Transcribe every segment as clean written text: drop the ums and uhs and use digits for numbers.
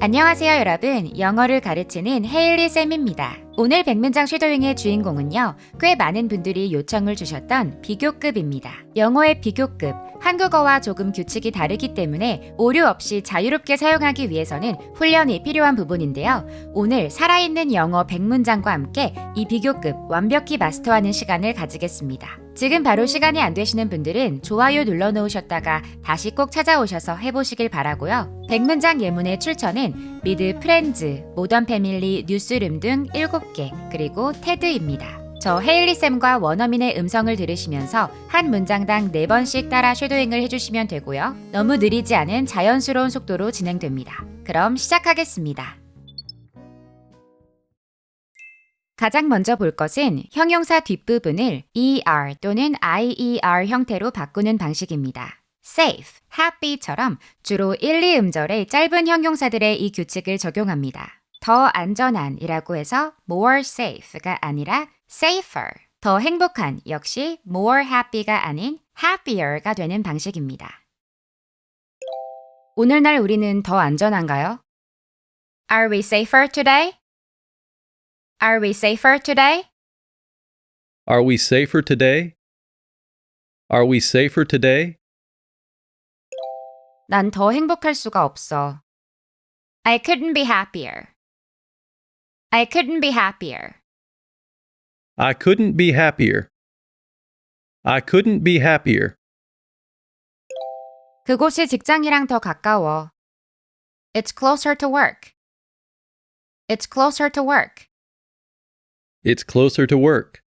안녕하세요 여러분, 영어를 가르치는 헤일리 쌤입니다. 오늘 100문장 쉐도잉의 주인공은요, 꽤 많은 분들이 요청을 주셨던 비교급입니다. 영어의 비교급, 한국어와 조금 규칙이 다르기 때문에 오류 없이 자유롭게 사용하기 위해서는 훈련이 필요한 부분인데요. 오늘 살아있는 영어 100문장과 함께 이 비교급 완벽히 마스터하는 시간을 가지겠습니다. 지금 바로 시간이 안 되시는 분들은 좋아요 눌러놓으셨다가 다시 꼭 찾아오셔서 해보시길 바라고요. 100문장 예문의 출처는 미드 프렌즈, 모던 패밀리, 뉴스룸 등 7개, 그리고 테드입니다. 저 헤일리쌤과 원어민의 음성을 들으시면서 한 문장당 4번씩 따라 쉐도잉을 해주시면 되고요. 너무 느리지 않은 자연스러운 속도로 진행됩니다. 그럼 시작하겠습니다. 가장 먼저 볼 것은 형용사 뒷부분을 er 또는 ier 형태로 바꾸는 방식입니다. safe, happy처럼 주로 1, 2음절의 짧은 형용사들의 이 규칙을 적용합니다. 더 안전한 이라고 해서 more safe가 아니라 safer, 더 행복한 역시 more happy가 아닌 happier가 되는 방식입니다. 오늘날 우리는 더 안전한가요? Are we safer today? Are we safer today? Are we safer today? Are we safer today? 난 더 행복할 수가 없어. I couldn't be happier. I couldn't be happier. I couldn't be happier. I couldn't be happier. 그곳이 직장이랑 더 가까워. It's closer to work. It's closer to work. It's closer to work.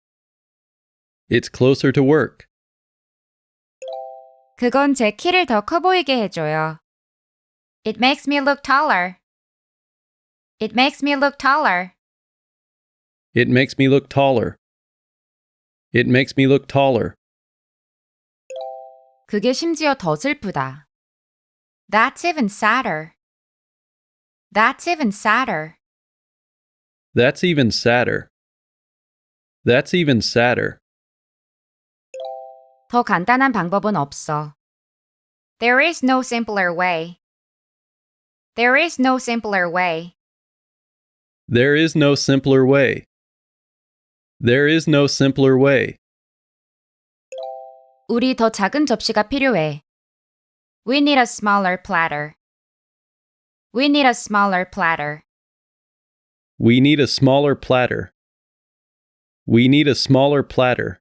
It's closer to work. 그건 제 키를 더 커 보이게 해줘요. It makes me look taller. It makes me look taller. It makes me look taller. It makes me look taller. 그게 심지어 더 슬프다. That's even sadder. That's even sadder. That's even sadder. That's even sadder. 더 간단한 방법은 없어. There is no simpler way. There is no simpler way. There is no simpler way. There is no simpler way. 우리 더 작은 접시가 필요해. We need a smaller platter. We need a smaller platter. We need a smaller platter. We need a smaller platter.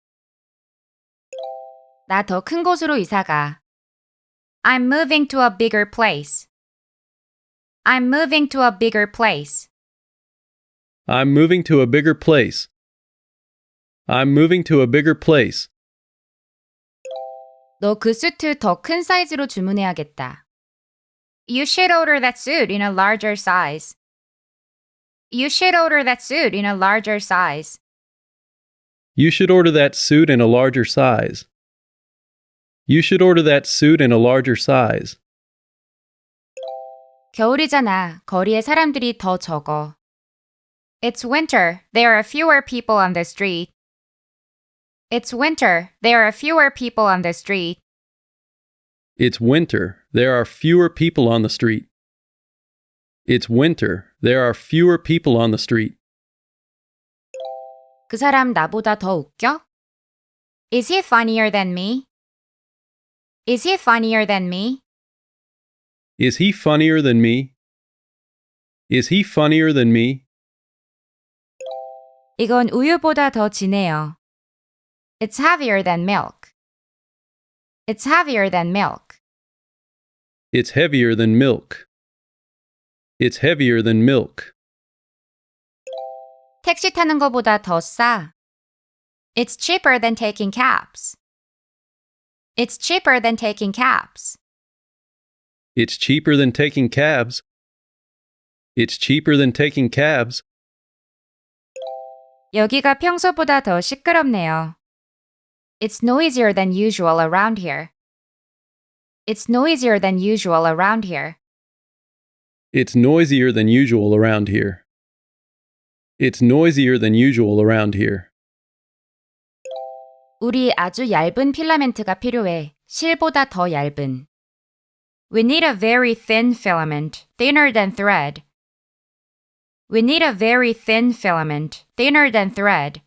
나 더 큰 곳으로 이사가. I'm moving to a bigger place. I'm moving to a bigger place. I'm moving to a bigger place. I'm moving to a bigger place. 너 그 수트 더 큰 사이즈로 주문해야겠다. You should order that suit in a larger size. You should order that suit in a larger size. You should order that suit in a larger size. You should order that suit in a larger size. 겨울이잖아. 거리에 사람들이 더 적어. It's winter. There are fewer people on the street. It's winter. There are fewer people on the street. It's winter. There are fewer people on the street. It's winter. There are fewer people on the street. 그 사람 나보다 더 웃겨? Is he funnier than me? Is he funnier than me? Is he funnier than me? Is he funnier than me? 이건 우유보다 더 진해요. It's heavier than milk. It's heavier than milk. It's heavier than milk. It's heavier than milk. 택시 타는 거보다 더 싸. It's cheaper than taking cabs. It's cheaper than taking cabs. It's cheaper than taking cabs. It's cheaper than taking cabs. 여기가 평소보다 더 시끄럽네요. It's noisier than usual around here. It's noisier than usual around here. It's noisier than usual around here. It's noisier than usual around here. 우리 아주 얇은 필라멘트가 필요해. 실보다 더 얇은. We need a very thin filament, thinner than thread. We need a very thin filament, thinner than thread.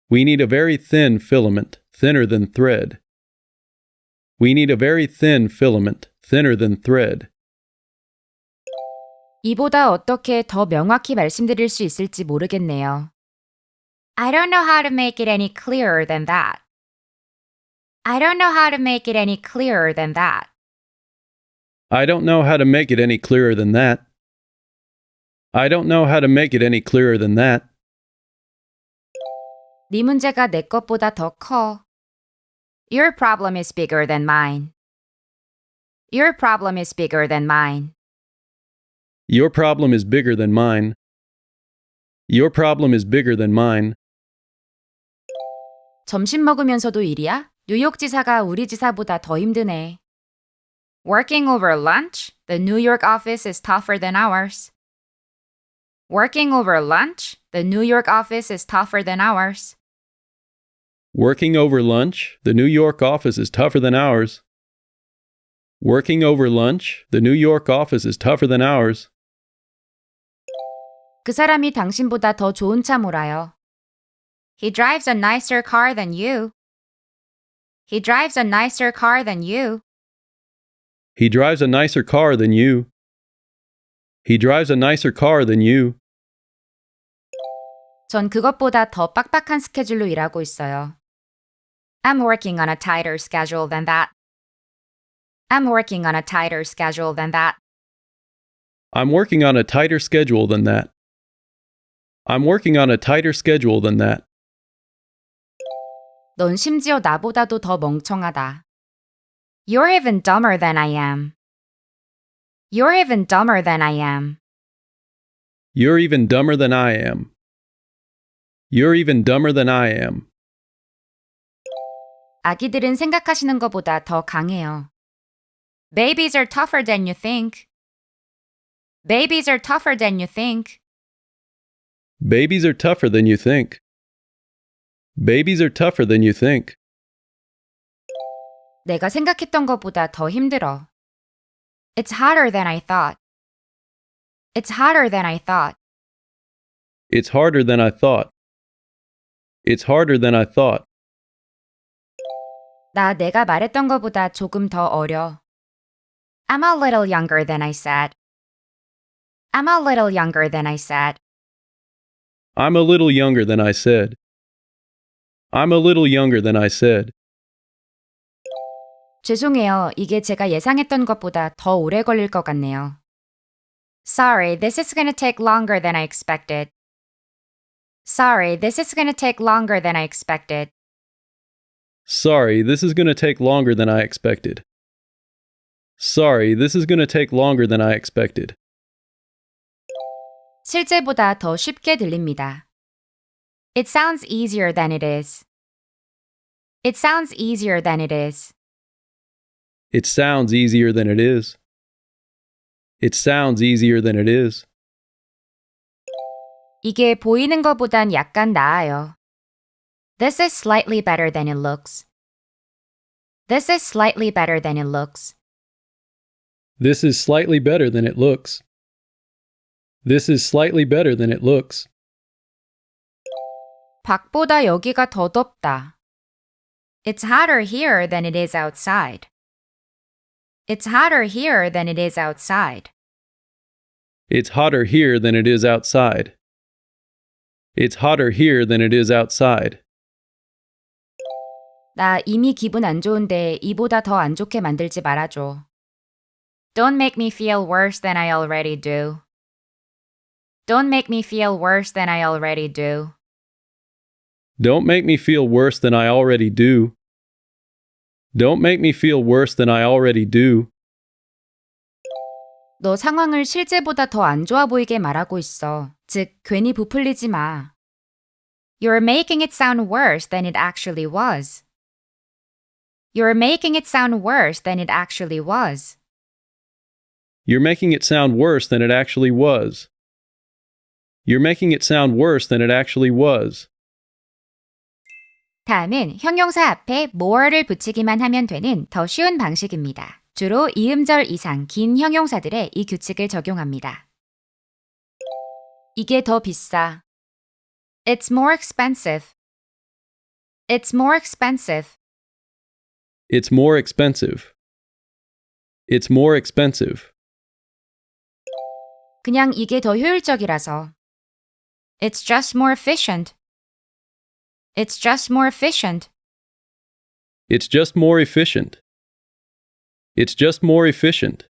We need a very thin filament, thinner than thread. We need a very thin filament, thinner than thread. 이보다 어떻게 더 명확히 말씀드릴 수 있을지 모르겠네요. I don't know how to make it any clearer than that. I don't know how to make it any clearer than that. I don't know how to make it any clearer than that. I don't know how to make it any clearer than that. 네 문제가 내 것보다 더 커. Your problem is bigger than mine. Your problem is bigger than mine. Your problem is bigger than mine. Your problem is bigger than mine. 점심 먹으면서도 일이야? 뉴욕 지사가 우리 지사보다 더 힘드네. Working over lunch? The New York office is tougher than ours. Working over lunch? The New York office is tougher than ours. Working over lunch? The New York office is tougher than ours. Working over lunch? The New York office is tougher than ours. 그 사람이 당신보다 더 좋은 차 몰아요. He drives a nicer car than you. He drives a nicer car than you. He drives a nicer car than you. He drives a nicer car than you. 전 그것보다 더 빡빡한 스케줄로 일하고 있어요. I'm working on a tighter schedule than that. I'm working on a tighter schedule than that. I'm working on a tighter schedule than that. I'm working on a tighter schedule than that. 넌 심지어 나보다도 더 멍청하다. You're even dumber than I am. You're even dumber than I am. You're even dumber than I am. You're even dumber than I am. 아기들은 생각하시는 것보다 더 강해요. Babies are tougher than you think. Babies are tougher than you think. Babies are tougher than you think. Babies are tougher than you think. 내가 생각했던 것보다 더 힘들어. It's harder than I thought. It's harder than I thought. It's harder than I thought. It's harder than I thought. 나 내가 말했던 것보다 조금 더 어려. I'm a little younger than I said. I'm a little younger than I said. I'm a little younger than I said. I'm a little younger than I said. 죄송해요. 이게 제가 예상했던 것보다 더 오래 걸릴 것 같네요. Sorry, this is going to take longer than I expected. Sorry, this is going to take longer than I expected. Sorry, this is going to take longer than I expected. Sorry, this is going to take longer than I expected. 실제보다 더 쉽게 들립니다. It sounds easier than it is. It sounds easier than it is. It sounds easier than it is. It sounds easier than it is. 이게 보이는 것보단 약간 나아요. This is slightly better than it looks. This is slightly better than it looks. This is slightly better than it looks. This is slightly better than it looks. 밖보다 여기가 더 덥다. It's hotter here than it is outside. It's hotter here than it is outside. It's hotter here than it is outside. It's hotter here than it is outside. 나 이미 기분 안 좋은데 이보다 더 안 좋게 만들지 말아줘. Don't make me feel worse than I already do. Don't make me feel worse than I already do. Don't make me feel worse than I already do. Don't make me feel worse than I already do. 너 상황을 실제보다 더 안 좋아 보이게 말하고 있어. 즉, 괜히 부풀리지 마. You're making it sound worse than it actually was. You're making it sound worse than it actually was. You're making it sound worse than it actually was. You're making it sound worse than it actually was. 다음은 형용사 앞에 more를 붙이기만 하면 되는 더 쉬운 방식입니다. 주로 이음절 이상 긴 형용사들에 이 규칙을 적용합니다. 이게 더 비싸. It's more expensive. It's more expensive. It's more expensive. It's more expensive. 그냥 이게 더 효율적이라서. It's just more efficient. It's just more efficient. It's just more efficient. It's just more efficient.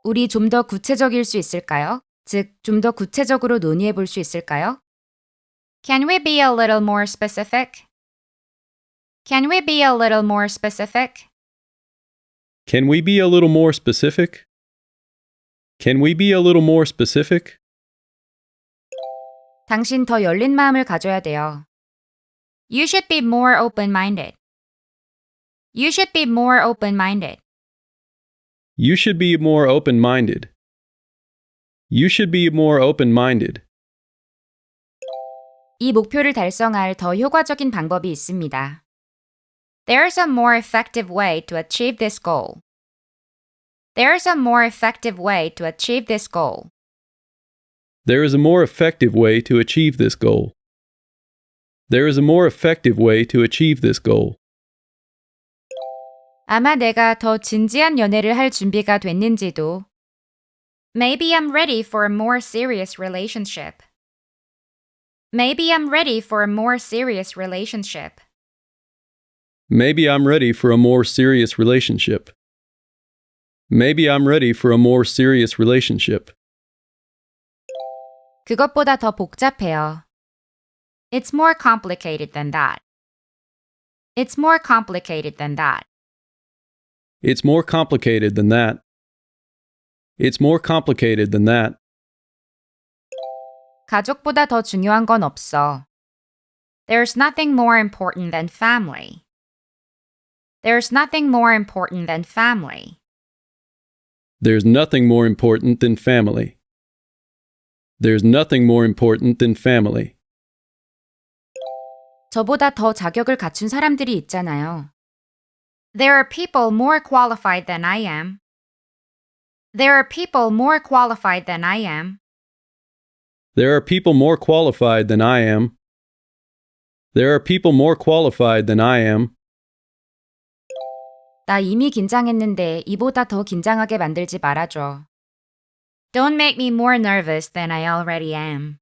우리 좀 더 구체적일 수 있을까요? 즉, 좀 더 구체적으로 논의해 볼 수 있을까요? Can we be a little more specific? Can we be a little more specific? Can we be a little more specific? Can we be a little more specific? 당신 더 열린 마음을 가져야 돼요. You should be more open-minded. You should be more open-minded. You should be more open-minded. You should be more open-minded. 이 목표를 달성할 더 효과적인 방법이 있습니다. There's a more effective way to achieve this goal. There's a more effective way to achieve this goal. There is a more effective way to achieve this goal. There is a more effective way to achieve this goal. 아마 내가 더 진지한 연애를 할 준비가 됐는지도. Maybe I'm ready for a more serious relationship. Maybe I'm ready for a more serious relationship. Maybe I'm ready for a more serious relationship. Maybe I'm ready for a more serious relationship. 그것보다 더 복잡해요. It's more complicated than that. It's more complicated than that. It's more complicated than that. It's more complicated than that. 가족보다 더 중요한 건 없어. There's nothing more important than family. There's nothing more important than family. There's nothing more important than family. There's nothing more important than family. 저보다 더 자격을 갖춘 사람들이 있잖아요. There are people more qualified than I am. There are people more qualified than I am. There are people more qualified than I am. There are people more qualified than I am. 나 이미 긴장했는데 이보다 더 긴장하게 만들지 말아줘. Don't make me more nervous than I already am.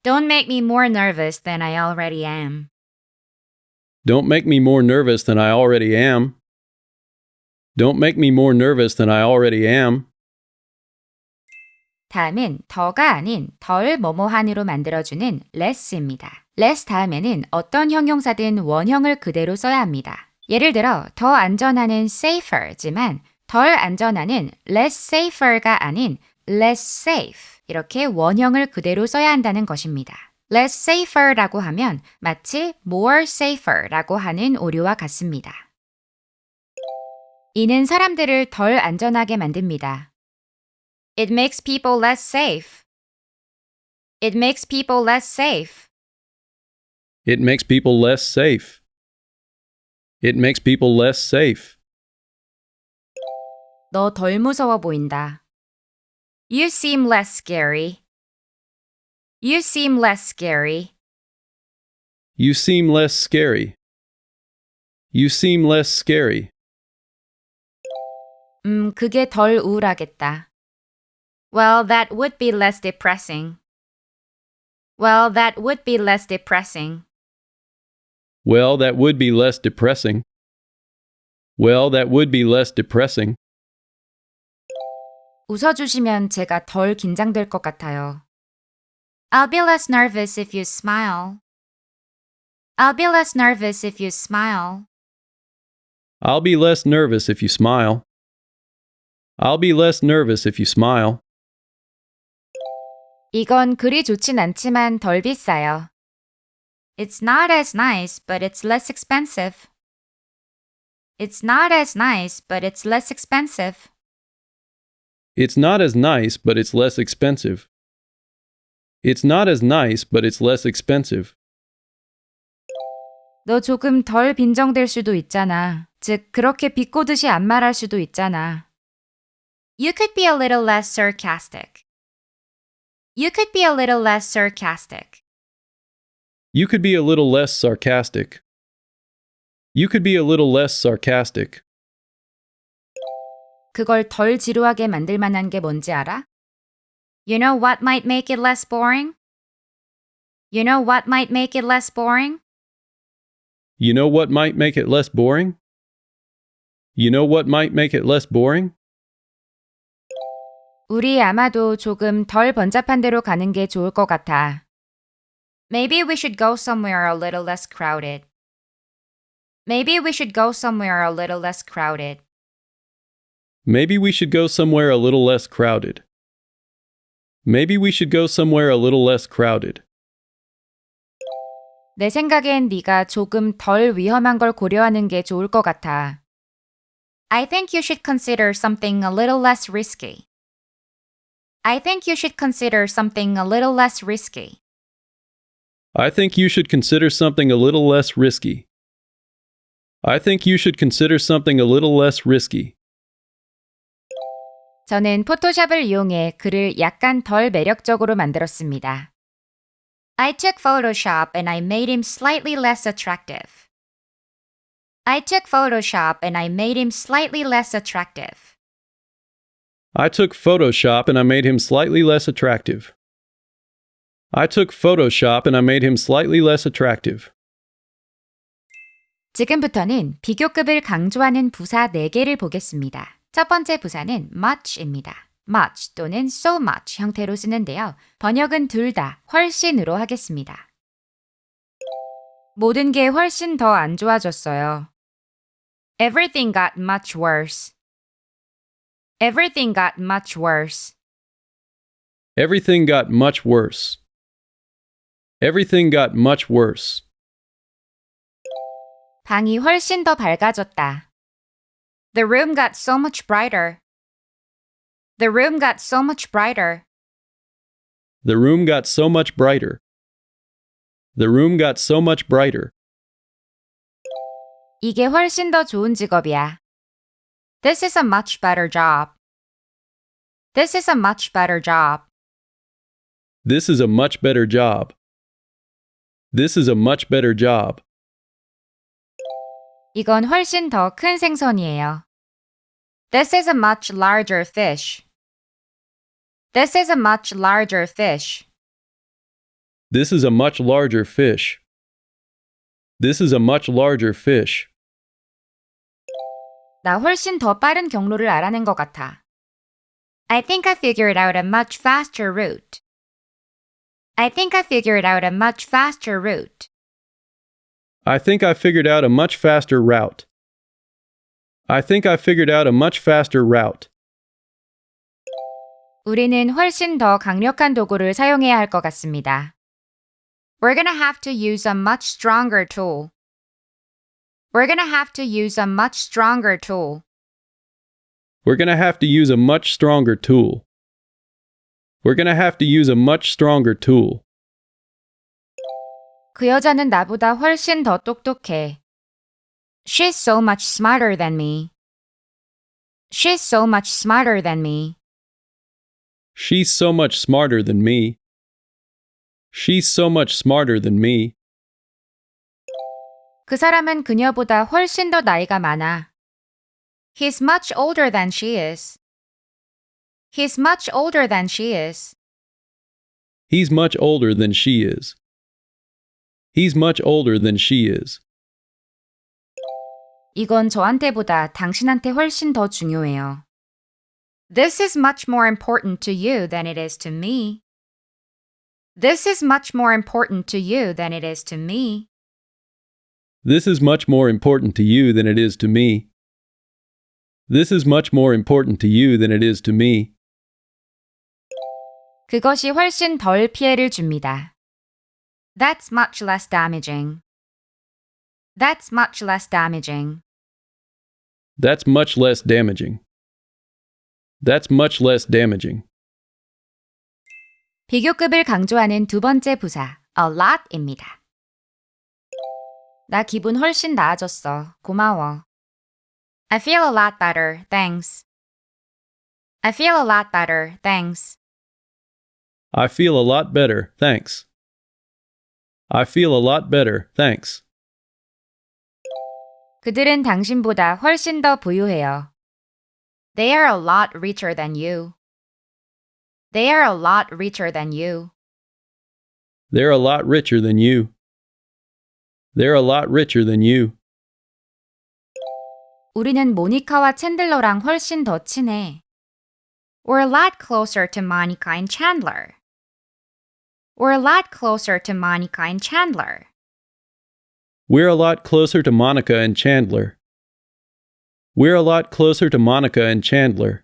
Don't make me more nervous than I already am. Don't make me more nervous than I already am. Don't make me more nervous than I already am. 다음은 더가 아닌 덜 뭐뭐한으로 만들어주는 less입니다. less 다음에는 어떤 형용사든 원형을 그대로 써야 합니다. 예를 들어 더 안전하는 safer지만 덜 안전하는 less safer가 아닌 less safe 이렇게 원형을 그대로 써야 한다는 것입니다. less safer라고 하면 마치 more safer라고 하는 오류와 같습니다. 이는 사람들을 덜 안전하게 만듭니다. It makes people less safe. It makes people less safe. It makes people less safe. It makes people less safe. 너 덜 무서워 보인다. You seem less scary. You seem less scary. You seem less scary. You seem less scary. 그게 덜 우울하겠다. Well, that would be less depressing. Well, that would be less depressing. Well, that would be less depressing. Well, that would be less depressing. 웃어주시면 제가 덜 긴장될 것 같아요. I'll be less nervous if you smile. I'll be less nervous if you smile. I'll be less nervous if you smile. I'll be less nervous if you smile. 이건 그리 좋진 않지만 덜 비싸요. It's not as nice, but it's less expensive. It's not as nice, but it's less expensive. It's not as nice, but it's less expensive. It's not as nice, but it's less expensive. 너 조금 덜 빈정될 수도 있잖아. 즉, 그렇게 비꼬듯이 안 말할 수도 있잖아. You could be a little less sarcastic. You could be a little less sarcastic. You could be a little less sarcastic. You could be a little less sarcastic. 그걸 덜 지루하게 만들 만한 게 뭔지 알아? You know what might make it less boring? You know what might make it less boring? You know what might make it less boring? You know what might make it less boring? 우리 아마도 조금 덜 번잡한 데로 가는 게 좋을 것 같아. Maybe we should go somewhere a little less crowded. Maybe we should go somewhere a little less crowded. Maybe we should go somewhere a little less crowded. Maybe we should go somewhere a little less crowded. 내 생각엔 네가 조금 덜 위험한 걸 고려하는 게 좋을 것 같아. I think you should consider something a little less risky. I think you should consider something a little less risky. I think you should consider something a little less risky. I think you should consider something a little less risky. 저는 포토샵을 이용해 글을 약간 덜 매력적으로 만들었습니다. I took Photoshop and I made him slightly less attractive. I took Photoshop and I made him slightly less attractive. I took Photoshop and I made him slightly less attractive. I took Photoshop and I made him slightly less attractive. 지금부터는 비교급을 강조하는 부사 4개를 보겠습니다. 첫 번째 부사는 much입니다. much 또는 so much 형태로 쓰는데요. 번역은 둘 다 훨씬으로 하겠습니다. 모든 게 훨씬 더 안 좋아졌어요. Everything got much worse. Everything got much worse. Everything got much worse. Everything got much worse. 방이 훨씬 더 밝아졌다. The room got so much brighter. The room got so much brighter. The room got so much brighter. The room got so much brighter. 이게 훨씬 더 좋은 직업이야. This is a much better job. This is a much better job. This is a much better job. This is a much better job. 이건 훨씬 더 큰 생선이에요. This is a much larger fish. This is a much larger fish. This is a much larger fish. This is a much larger fish. 나 훨씬 더 빠른 경로를 알아낸 것 같아. I think I figured out a much faster route. I think I figured out a much faster route. I think I figured out a much faster route. I think I figured out a much faster route. 우리는 훨씬 더 강력한 도구를 사용해야 할 것 같습니다. We're gonna have to use a much stronger tool. We're gonna have to use a much stronger tool. We're going to have to use a much stronger tool. We're going to have to use a much stronger tool. 그 여자는 나보다 훨씬 더 똑똑해. She's so much smarter than me. She's so much smarter than me. She's so much smarter than me. She's so much smarter than me. 그 사람은 그녀보다 훨씬 더 나이가 많아. He's much older than she is. He's much older than she is. He's much older than she is. He's much older than she is. 이건 저한테보다 당신한테 훨씬 더 중요해요. This is much more important to you than it is to me. This is much more important to you than it is to me. This is much more important to you than it is to me. This is much more important to you than it is to me. 그것이 훨씬 덜 피해를 줍니다. That's much less damaging. That's much less damaging. That's much less damaging. That's much less damaging. 비교급을 강조하는 두 번째 부사, a lot입니다. 나 기분 훨씬 나아졌어. 고마워. I feel a lot better, thanks. I feel a lot better, thanks. I feel a lot better, thanks. I feel a lot better, thanks. 그들은 당신보다 훨씬 더 부유해요. They are a lot richer than you. They are a lot richer than you. They're a lot richer than you. They're a lot richer than you. 우리는 모니카와 챈들러랑 훨씬 더 친해. We're a lot closer to Monica and Chandler. We're a lot closer to Monica and Chandler. We're a lot closer to Monica and Chandler. We're a lot closer to Monica and Chandler.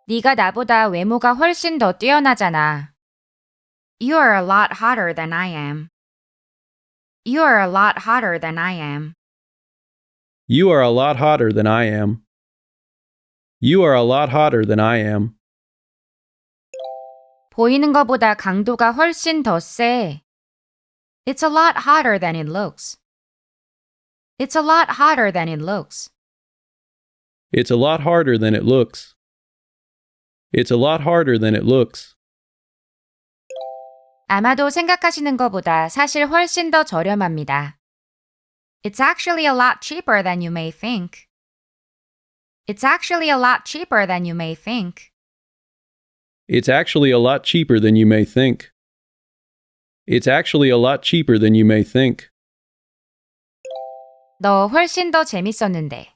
네가 나보다 외모가 훨씬 더 뛰어나잖아. You are a lot hotter than I am. You are a lot hotter than I am. You are a lot hotter than I am. You are a lot hotter than I am. 보이는 것보다 강도가 훨씬 더 세. It's a lot hotter than it looks. It's a lot hotter than it looks. It's a lot harder than it looks. It's a lot harder than it looks. 아마도 생각하시는 것보다 사실 훨씬 더 저렴합니다. It's actually a lot cheaper than you may think. It's actually a lot cheaper than you may think. It's actually a lot cheaper than you may think. It's actually a lot cheaper than you may think. 너 훨씬 더 재밌었는데.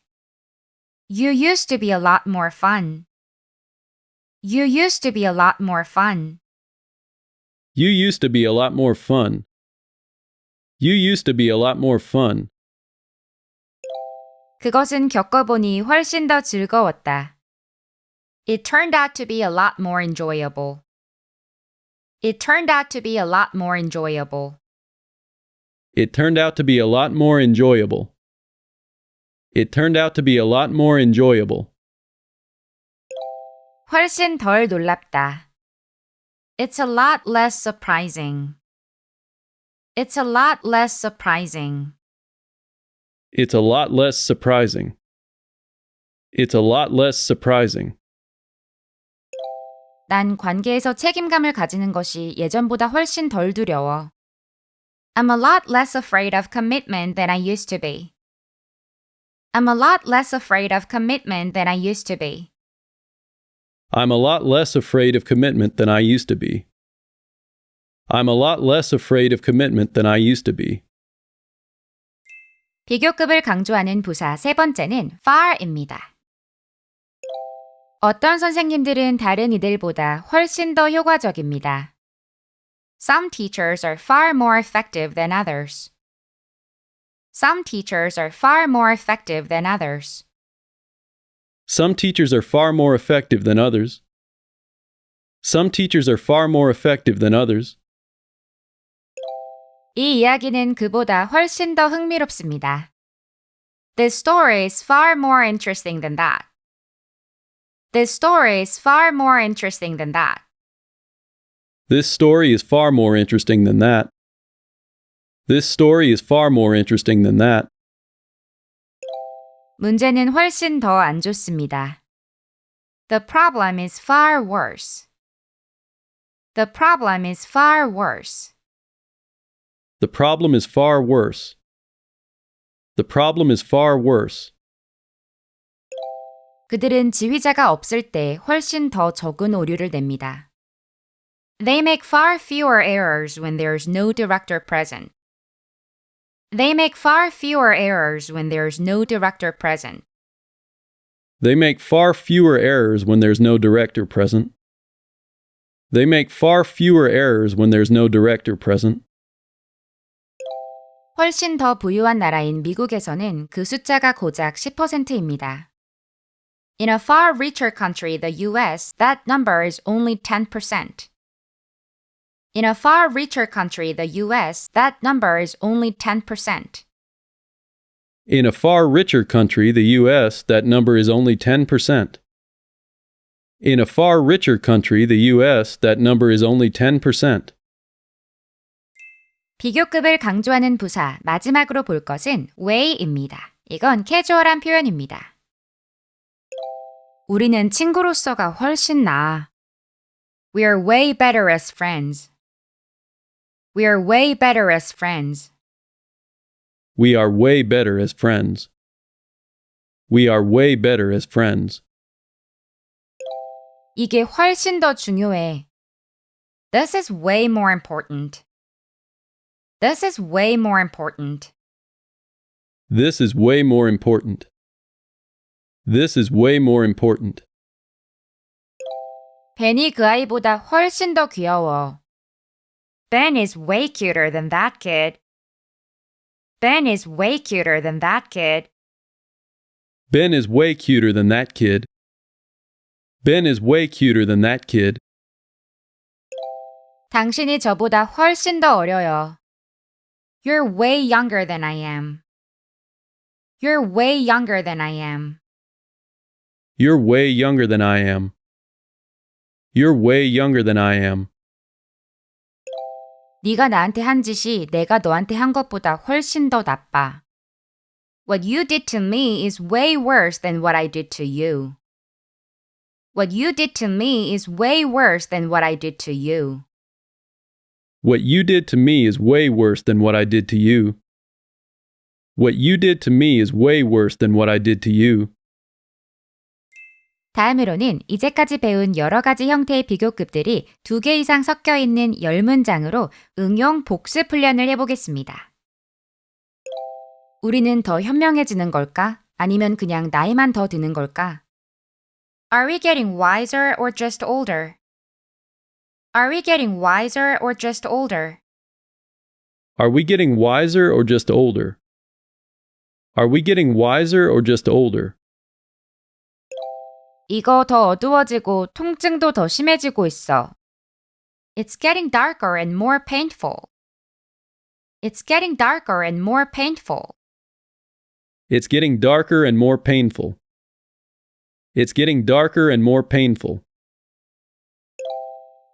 You used to be a lot more fun. You used to be a lot more fun. You used to be a lot more fun. You used to be a lot more fun. 그것은 겪어보니 훨씬 더 즐거웠다. It turned out to be a lot more enjoyable. It turned out to be a lot more enjoyable. It turned out to be a lot more enjoyable. It turned out to be a lot more enjoyable. 훨씬 덜 놀랍다. It's a lot less surprising. It's a lot less surprising. It's a lot less surprising. It's a lot less surprising. 난 관계에서 책임감을 가지는 것이 예전보다 훨씬 덜 두려워. I'm a lot less afraid of commitment than I used to be. I'm a lot less afraid of commitment than I used to be. I'm a lot less afraid of commitment than I used to be. I'm a lot less afraid of commitment than I used to be. 비교급을 강조하는 부사 세 번째는 far입니다. 어떤 선생님들은 다른 이들보다 훨씬 더 효과적입니다. Some teachers are far more effective than others. Some teachers are far more effective than others. Some teachers are far more effective than others. Some teachers are far more effective than others. 이 이야기는 그보다 훨씬 더 흥미롭습니다. This story is far more interesting than that. This story is far more interesting than that. This story is far more interesting than that. This story is far more interesting than that. 문제는 훨씬 더 안 좋습니다. The problem is far worse. The problem is far worse. The problem is far worse. The problem is far worse. 그들은 지휘자가 없을 때 훨씬 더 적은 오류를 냅니다. They make far fewer errors when there's no director present. They make far fewer errors when there's no director present. They make far fewer errors when there's no director present. They make far fewer errors when there's no director present. 훨씬 더 부유한 나라인 미국에서는 그 숫자가 고작 10%입니다. In a far richer country, the US, that number is only 10%. In a far richer country, the US, that number is only 10%. In a far richer country, the US, that number is only 10%. In a far richer country, the US, that number is only 10%. 비교급을 강조하는 부사 마지막으로 볼 것은 way입니다. 이건 캐주얼한 표현입니다. 우리는 친구로서가 훨씬 나아. We are way better as friends. We are way better as friends. We are way better as friends. We are way better as friends. 이게 훨씬 더 중요해. This is way more important. This is way more important. This is way more important. This is way more important. 벤이 그 아이보다 훨씬 더 귀여워. Ben is way cuter than that kid. Ben is way cuter than that kid. Ben is way cuter than that kid. Ben is way cuter than that kid. 당신이 저보다 훨씬 더 어려요. You're way younger than I am. You're way younger than I am. You're way younger than I am. You're way younger than I am. 네가 나한테 한 짓이 내가 너한테 한 것보다 훨씬 더 나빠. What you did to me is way worse than what I did to you. What you did to me is way worse than what I did to you. What you did to me is way worse than what I did to you. What you did to me is way worse than what I did to you. 다음으로는 이제까지 배운 여러 가지 형태의 비교급들이 2개 이상 섞여 있는 10문장으로 응용 복습 훈련을 해보겠습니다. 우리는 더 현명해지는 걸까? 아니면 그냥 나이만 더 드는 걸까? Are we getting wiser or just older? Are we getting wiser or just older? Are we getting wiser or just older? Are we getting wiser or just older? 이거 더 어두워지고 통증도 더 심해지고 있어. It's getting darker and more painful. It's getting darker and more painful. It's getting darker and more painful. It's getting darker and more painful.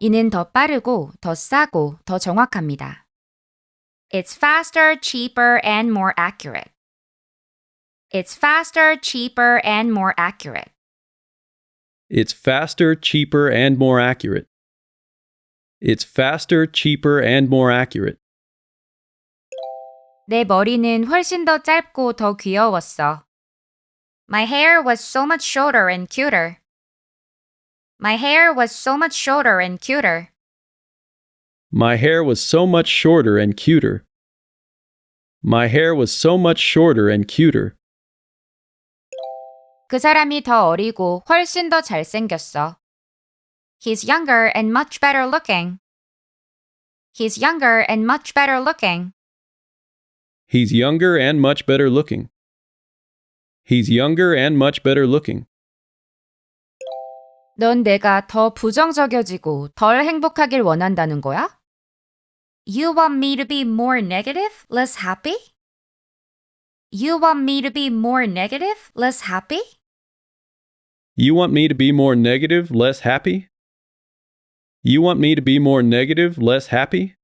이는 더 빠르고 더 싸고 더 정확합니다. It's faster, cheaper, and more accurate. It's faster, cheaper, and more accurate. It's faster, cheaper, and more accurate. It's faster, cheaper, and more accurate. 내 머리는 훨씬 더 짧고 더 귀여웠어. My hair was so much shorter and cuter. My hair was so much shorter and cuter. My hair was so much shorter and cuter. My hair was so much shorter and cuter. 그 사람이 더 어리고 훨씬 더 잘생겼어. He's younger and much better looking. He's younger and much better looking. He's younger and much better looking. He's younger and much better looking. 넌 내가 더 부정적여지고 덜 행복하길 원한다는 거야? You want me to be more negative, less happy? You want me to be more negative, less happy? You want me to be more negative, less happy? You want me to be more negative, less happy?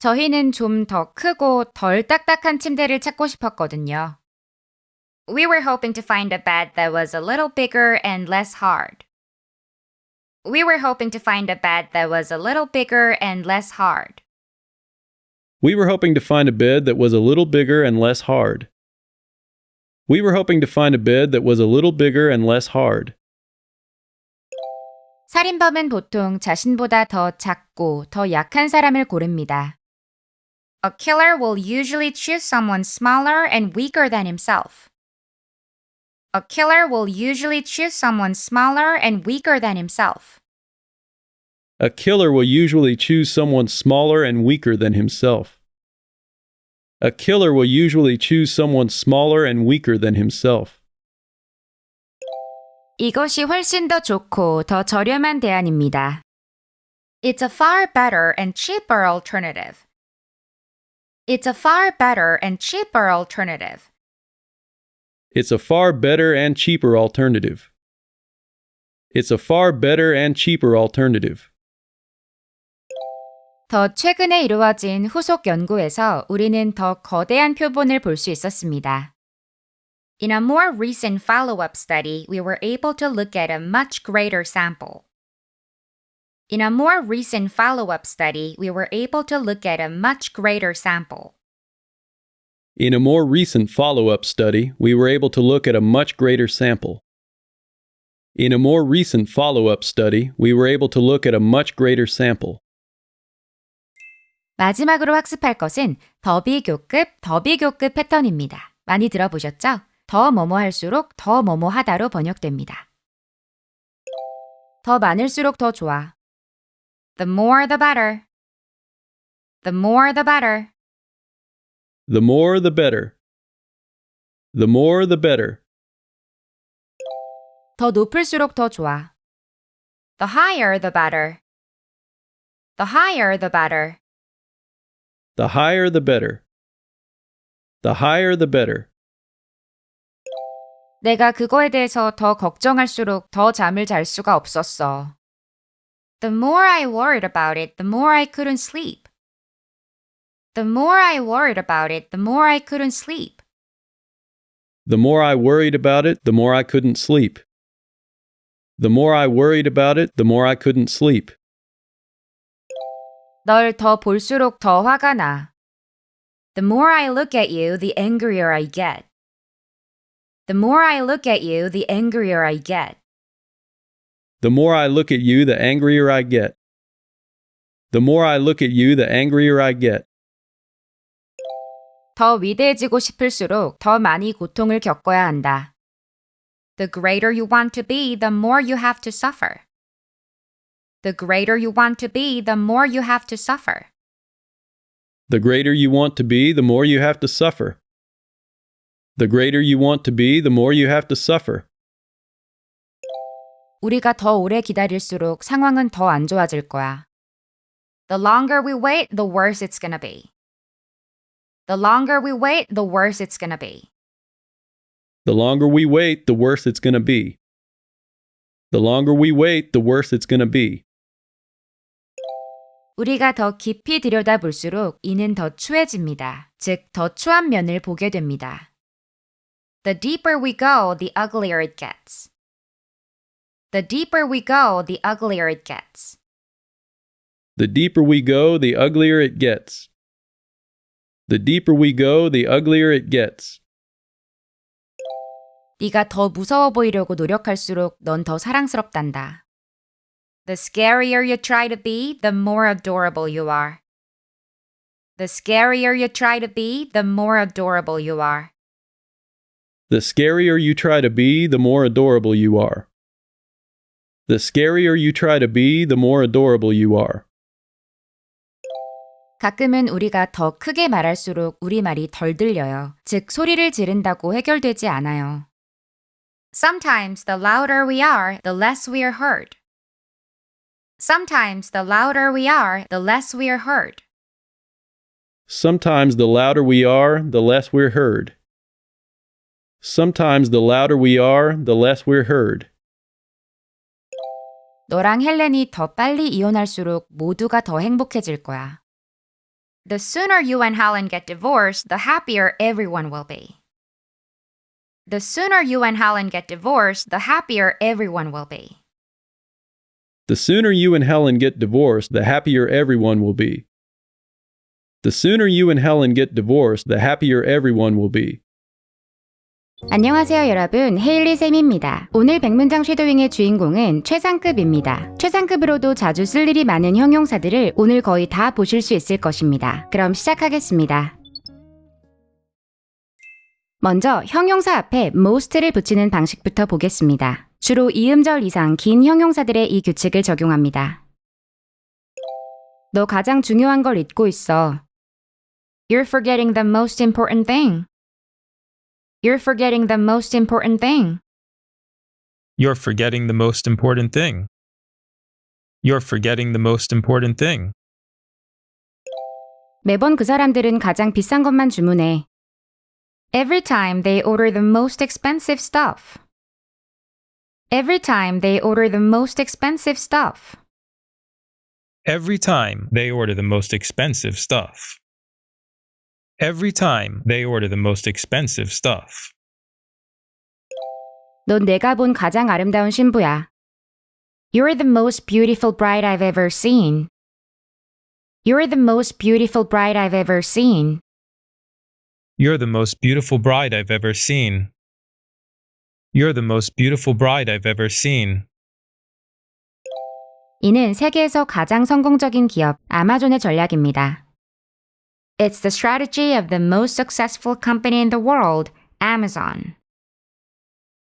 저희는 좀 더 크고 덜 딱딱한 침대를 찾고 싶었거든요. We were hoping to find a bed that was a little bigger and less hard. We were hoping to find a bed that was a little bigger and less hard. We were hoping to find a bed that was a little bigger and less hard. We were hoping to find a bed that was a little bigger and less hard. 살인범은 보통 자신보다 더 작고 더 약한 사람을 고릅니다. A killer will usually choose someone smaller and weaker than himself. A killer will usually choose someone smaller and weaker than himself. A killer will usually choose someone smaller and weaker than himself. A killer will usually choose someone smaller and weaker than himself. 이것이 훨씬 더 좋고 더 저렴한 대안입니다. It's a far better and cheaper alternative. It's a far better and cheaper alternative. It's a far better and cheaper alternative. It's a far better and cheaper alternative. 더 최근에 이루어진 후속 연구에서 우리는 더 거대한 표본을 볼 수 있었습니다. In a more recent follow-up study, we were able to look at a much greater sample. In a more recent follow-up study, we were able to look at a much greater sample. In a more recent follow-up study, we were able to look at a much greater sample. In a more recent follow-up study, we were able to look at a much greater sample. 마지막으로 학습할 것은 더 비교급 패턴입니다. 많이 들어보셨죠? 더 뭐뭐 할수록 더 뭐뭐 하다로 번역됩니다. 더 많을수록 더 좋아. The more the better. The more the better. The more the better. The more the better. 더 높을수록 더 좋아. The higher the better. The higher the better. The higher the better. The higher the better. 내가 그거에 대해서 더 걱정할수록 더 잠을 잘 수가 없었어. The more I worried about it, the more I couldn't sleep. The more I worried about it, the more I couldn't sleep. The more I worried about it, the more I couldn't sleep. The more I worried about it, the more I couldn't sleep. 널 더 볼수록 더 화가 나. The more I look at you, the angrier I get. The more I look at you, the angrier I get. The more I look at you, the angrier I get. The more I look at you, the angrier I get. 더 위대해지고 싶을수록 더 많이 고통을 겪어야 한다. The greater you want to be, the more you have to suffer. The greater you want to be, the more you have to suffer. The greater you want to be, the more you have to suffer. The greater you want to be, the more you have to suffer. 우리가 더 오래 기다릴수록 상황은 더 안 좋아질 거야. The longer we wait, the worse it's gonna be. The longer we wait, the worse it's gonna be. The longer we wait, the worse it's going to be. The longer we wait, the worse it's going to be. 우리가 더 깊이 들여다볼수록 이는 더 추해집니다. 즉, 더 추한 면을 보게 됩니다. The deeper we go, the uglier it gets. The deeper we go, the uglier it gets. The deeper we go, the uglier it gets. The deeper we go, the uglier it gets. 네가 더 무서워 보이려고 노력할수록 넌 더 사랑스럽단다. The scarier you try to be, the more adorable you are. The scarier you try to be, the more adorable you are. The scarier you try to be, the more adorable you are. The scarier you try to be, the more adorable you are. 가끔은 우리가 더 크게 말할수록 우리 말이 덜 들려요. 즉, 소리를 지른다고 해결되지 않아요. Sometimes the louder we are, the less we are heard. Sometimes the louder we are, the less we are heard. Sometimes the louder we are, the less we're heard. Sometimes the louder we are, the less we're heard. 너랑 헬렌이 더 빨리 이혼할수록 모두가 더 행복해질 거야. The sooner you and Helen get divorced, the happier everyone will be. The sooner you and Helen get divorced, the happier everyone will be. The sooner you and Helen get divorced, the happier everyone will be. The sooner you and Helen get divorced, the happier everyone will be. 안녕하세요 여러분, 헤일리 쌤입니다. 오늘 100문장 쉐도잉의 주인공은 최상급입니다. 최상급으로도 자주 쓸 일이 많은 형용사들을 오늘 거의 다 보실 수 있을 것입니다. 그럼 시작하겠습니다. 먼저 형용사 앞에 most를 붙이는 방식부터 보겠습니다. 주로 이음절 이상 긴 형용사들의 이 규칙을 적용합니다. 너 가장 중요한 걸 잊고 있어. You're forgetting the most important thing. You're forgetting the most important thing. You're forgetting the most important thing. You're forgetting the most important thing. 매번 그 사람들은 가장 비싼 것만 주문해. Every time they order the most expensive stuff. Every time they order the most expensive stuff. Every time they order the most expensive stuff. Every time they order the most expensive stuff. 넌 내가 본 가장 아름다운 신부야. You're the most beautiful bride I've ever seen. You're the most beautiful bride I've ever seen. You're the most beautiful bride I've ever seen. You're the most beautiful bride I've ever seen. 이는 세계에서 가장 성공적인 기업 아마존의 전략입니다. It's the strategy of the most successful company in the world, Amazon.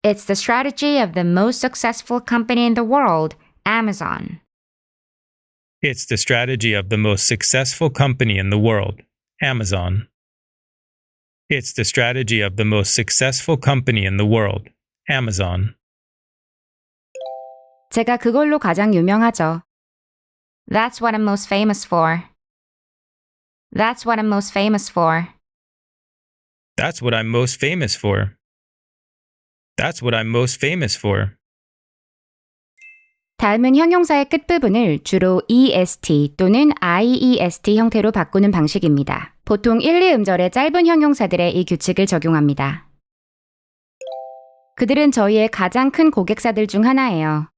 It's the strategy of the most successful company in the world, Amazon. It's the strategy of the most successful company in the world, Amazon. It's the strategy of the most successful company in the world, Amazon. 제가 그걸로 가장 유명하죠. That's what I'm most famous for. That's what I'm most famous for. That's what I'm most famous for. That's what I'm most famous for. 다음은 형용사의 끝부분을 주로 est 또는 iest 형태로 바꾸는 방식입니다. 보통 1, 2음절의 짧은 형용사들의 이 규칙을 적용합니다. 그들은 저희의 가장 큰 고객사들 중 하나예요.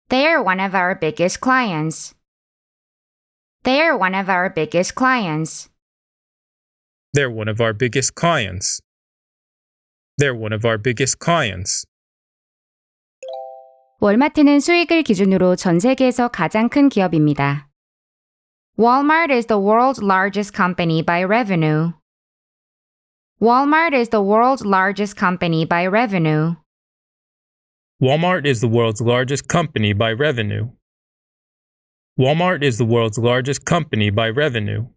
They are one of our biggest clients. They are one of our biggest clients. They're one of our biggest clients. They're one of our biggest clients. 월마트는 수익을 기준으로 전 세계에서 가장 큰 기업입니다. Walmart is the world's largest company by revenue. Walmart is the world's largest company by revenue. Walmart is the world's largest company by revenue. Walmart is the world's largest company by revenue.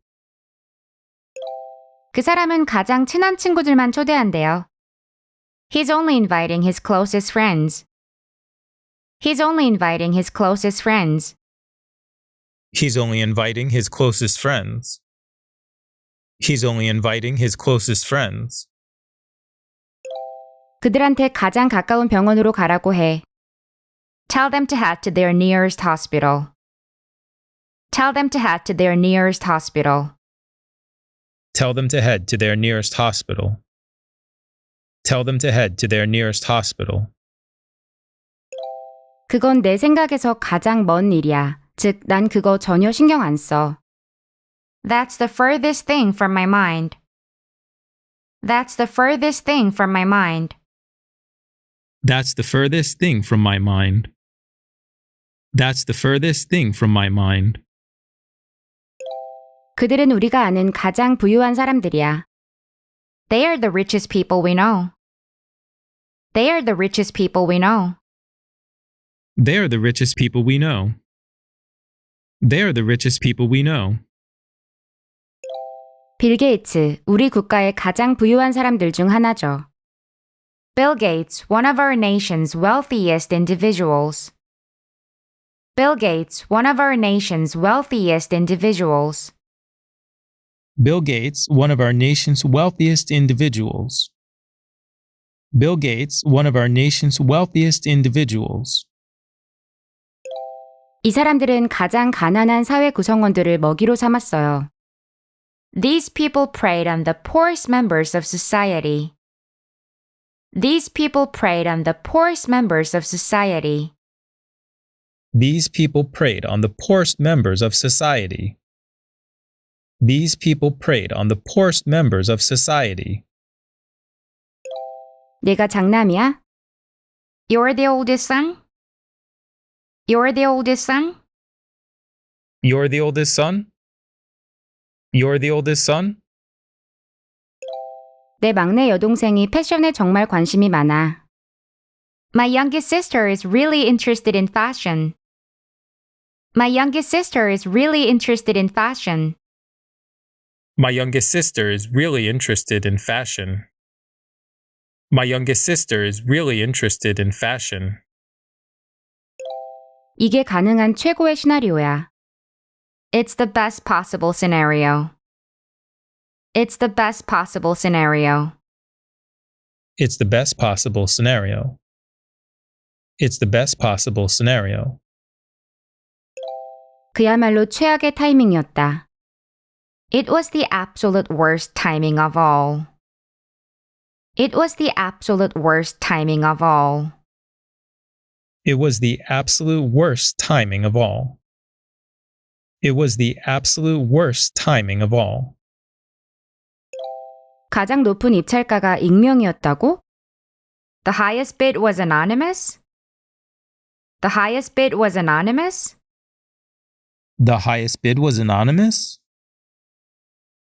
그 사람은 가장 친한 친구들만 초대한대요. He's only inviting his closest friends. He's only inviting his closest friends. He's only inviting his closest friends. He's only inviting his closest friends. 그들한테 가장 가까운 병원으로 가라고 해. Tell them to head to their nearest hospital. Tell them to head to their nearest hospital. Tell them to head to their nearest hospital. Tell them to head to their nearest hospital. 그건 내 생각에서 가장 먼 일이야. 즉, 난 그거 전혀 신경 안 써. That's the furthest thing from my mind. That's the furthest thing from my mind. That's the furthest thing from my mind. That's the furthest thing from my mind. 그들은 우리가 아는 가장 부유한 사람들이야. They are the richest people we know. They are the richest people we know. They are the richest people we know. They are the richest people we know. 빌 게이츠, 우리 국가의 가장 부유한 사람들 중 하나죠. Bill Gates, one of our nation's wealthiest individuals. Bill Gates, one of our nation's wealthiest individuals. Bill Gates, one of our nation's wealthiest individuals. Bill Gates, one of our nation's wealthiest individuals. 이 사람들은 가장 가난한 사회 구성원들을 먹이로 삼았어요. These people preyed on the poorest members of society. These people preyed on the poorest members of society. These people preyed on the poorest members of society. These people preyed on the poorest members of society. 내가 장남이야? You're the oldest son? You're the oldest son? You're the oldest son? You're the oldest son? 내 막내 여동생이 패션에 정말 관심이 많아. My youngest sister is really interested in fashion. My youngest sister is really interested in fashion. My youngest sister is really interested in fashion. My youngest sister is really interested in fashion. 이게 가능한 최고의 시나리오야. It's the best possible scenario. It's the best possible scenario. It's the best possible scenario. It's the best possible scenario. 그야말로 최악의 타이밍이었다. It was the absolute worst timing of all. It was the absolute worst timing of all. It was the absolute worst timing of all. It was the absolute worst timing of all. 가장 높은 입찰가가 익명이었다고? The highest bid was anonymous? The highest bid was anonymous? The highest bid was anonymous?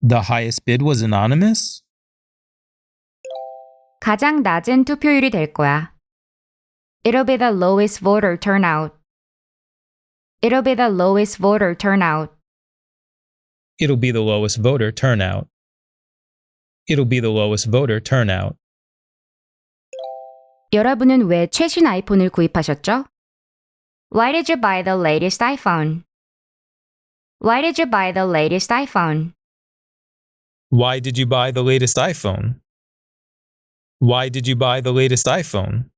The highest bid was anonymous? 가장 낮은 투표율이 될 거야. It'll be the lowest voter turnout. It'll be the lowest voter turnout. It'll be the lowest voter turnout. It'll be the lowest voter turnout. 여러분은 왜 최신 아이폰을 구입하셨죠? Why did you buy the latest iPhone? Why did you buy the latest iPhone? Why did you buy the latest iPhone? Why did you buy the latest iPhone?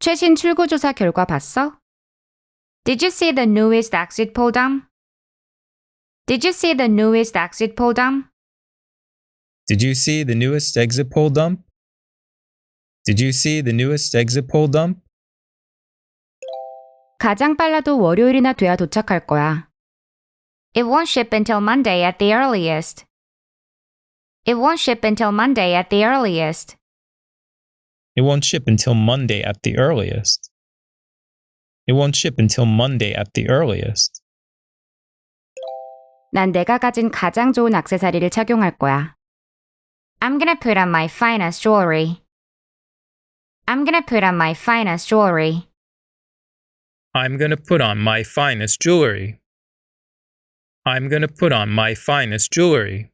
최신 출구조사 결과 봤어? Did you see the newest exit poll dump? Did you see the newest exit poll dump? Did you see the newest exit poll dump? Did you see the newest exit poll dump? 가장 빨라도 월요일이나 돼야 도착할 거야. It won't ship until Monday at the earliest. It won't ship until Monday at the earliest. It won't ship until Monday at the earliest. It won't ship until Monday at the earliest. 난 내가 가진 가장 좋은 액세서리를 착용할 거야. I'm gonna put on my finest jewelry. I'm gonna put on my finest jewelry. I'm gonna put on my finest jewelry. I'm gonna put on my finest jewelry.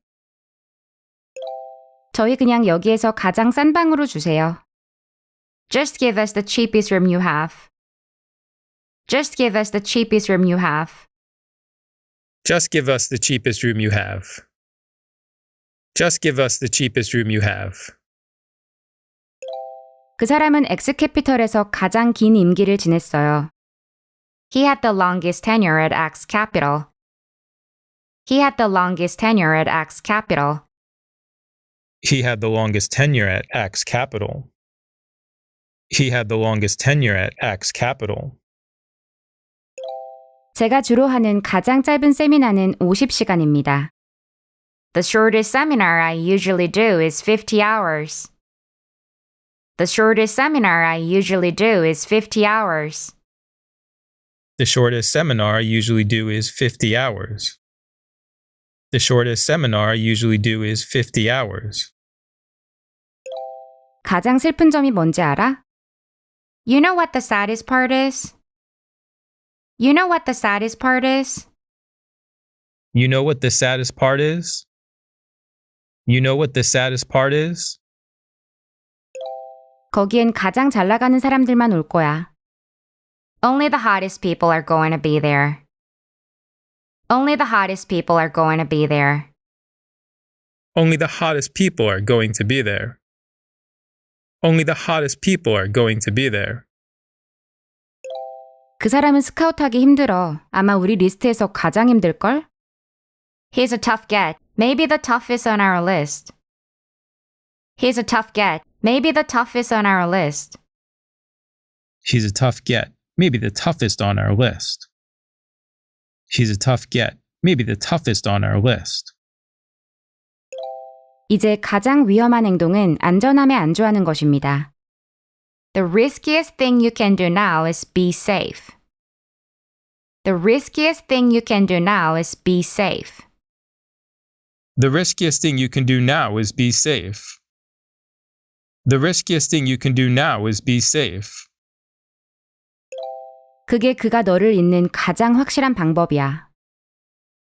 저희 그냥 여기에서 가장 싼 방으로 주세요. Just give us the cheapest room you have. Just give us the cheapest room you have. Just give us the cheapest room you have. Just give us the cheapest room you have. 그 사람은 엑스캐피털에서 가장 긴 임기를 지냈어요. He had the longest tenure at X Capital. He had the longest tenure at X Capital. He had the longest tenure at X Capital. He had the longest tenure at X Capital. 제가 주로 하는 가장 짧은 세미나는 50시간입니다. The shortest seminar I usually do is 50 hours. The shortest seminar I usually do is 50 hours. The shortest seminar I usually do is 50 hours. The shortest seminar I usually do is 50 hours. 가장 슬픈 점이 뭔지 알아? You know what the saddest part is? You know what the saddest part is? You know what the saddest part is? You know what the saddest part is? 거기엔 가장 잘 나가는 사람들만 올 거야. Only the hottest people are going to be there. Only the hottest people are going to be there. Only the hottest people are going to be there. Only the hottest people are going to be there. 그 사람은 스카우트하기 힘들어. 아마 우리 리스트에서 가장 힘들걸? He's a tough get. Maybe the toughest on our list. He's a tough get. Maybe the toughest on our list. He's a tough get, maybe the toughest on our list. He's a tough get, maybe the toughest on our list. 이제 가장 위험한 행동은 안전함에 안주하는 것입니다. The riskiest thing you can do now is be safe. The riskiest thing you can do now is be safe. The riskiest thing you can do now is be safe. The riskiest thing you can do now is be safe. 그게 그가 너를 잊는 가장 확실한 방법이야.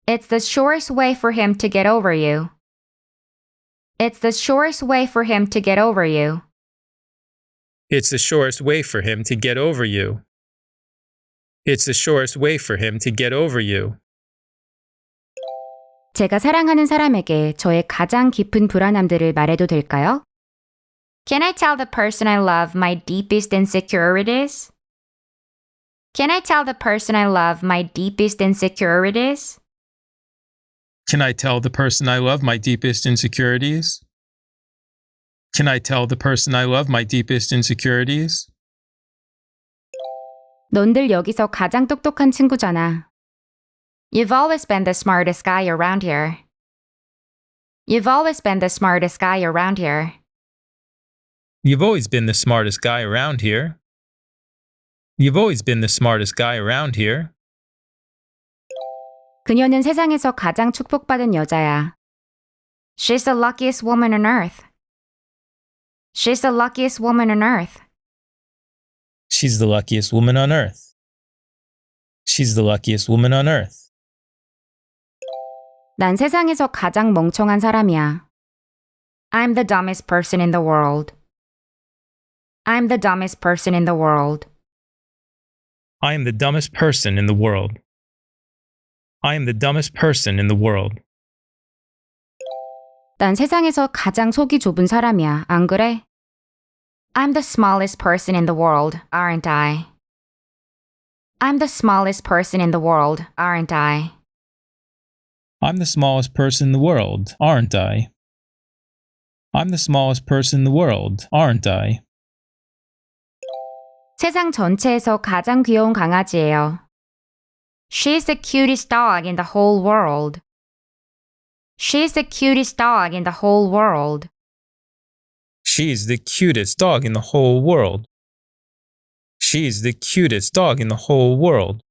It's the surest way for him to get over you. It's the surest way for him to get over you. It's the surest way for him to get over you. It's the surest way for him to get over you. 제가 사랑하는 사람에게 저의 가장 깊은 불안함들을 말해도 될까요? Can I tell the person I love my deepest insecurities? Can I tell the person I love my deepest insecurities? Can I tell the person I love my deepest insecurities? Can I tell the person I love my deepest insecurities? 넌들 여기서 가장 똑똑한 친구잖아. You've always been the smartest guy around here. You've always been the smartest guy around here. You've always been the smartest guy around here. You've always been the smartest guy around here. 그녀는 세상에서 가장 축복받은 여자야. She's the luckiest woman on earth. She's the luckiest woman on earth. She's the luckiest woman on earth. She's the luckiest woman on earth. 난 세상에서 가장 멍청한 사람이야. I'm the dumbest person in the world. I'm the dumbest person in the world. I am the dumbest person in the world. I am the dumbest person in the world. 난 세상에서 가장 속이 좁은 사람이야. 안 그래? I'm the smallest person in the world, aren't I? I'm the smallest person in the world, aren't I? I'm the smallest person in the world, aren't I? I'm the smallest person in the world, aren't I? 세상 전체에서 가장 귀여운 강아지예요. She's the cutest dog in the whole world. She's the cutest dog in the whole world. She's the cutest dog in the whole world. She's the cutest dog in the whole world.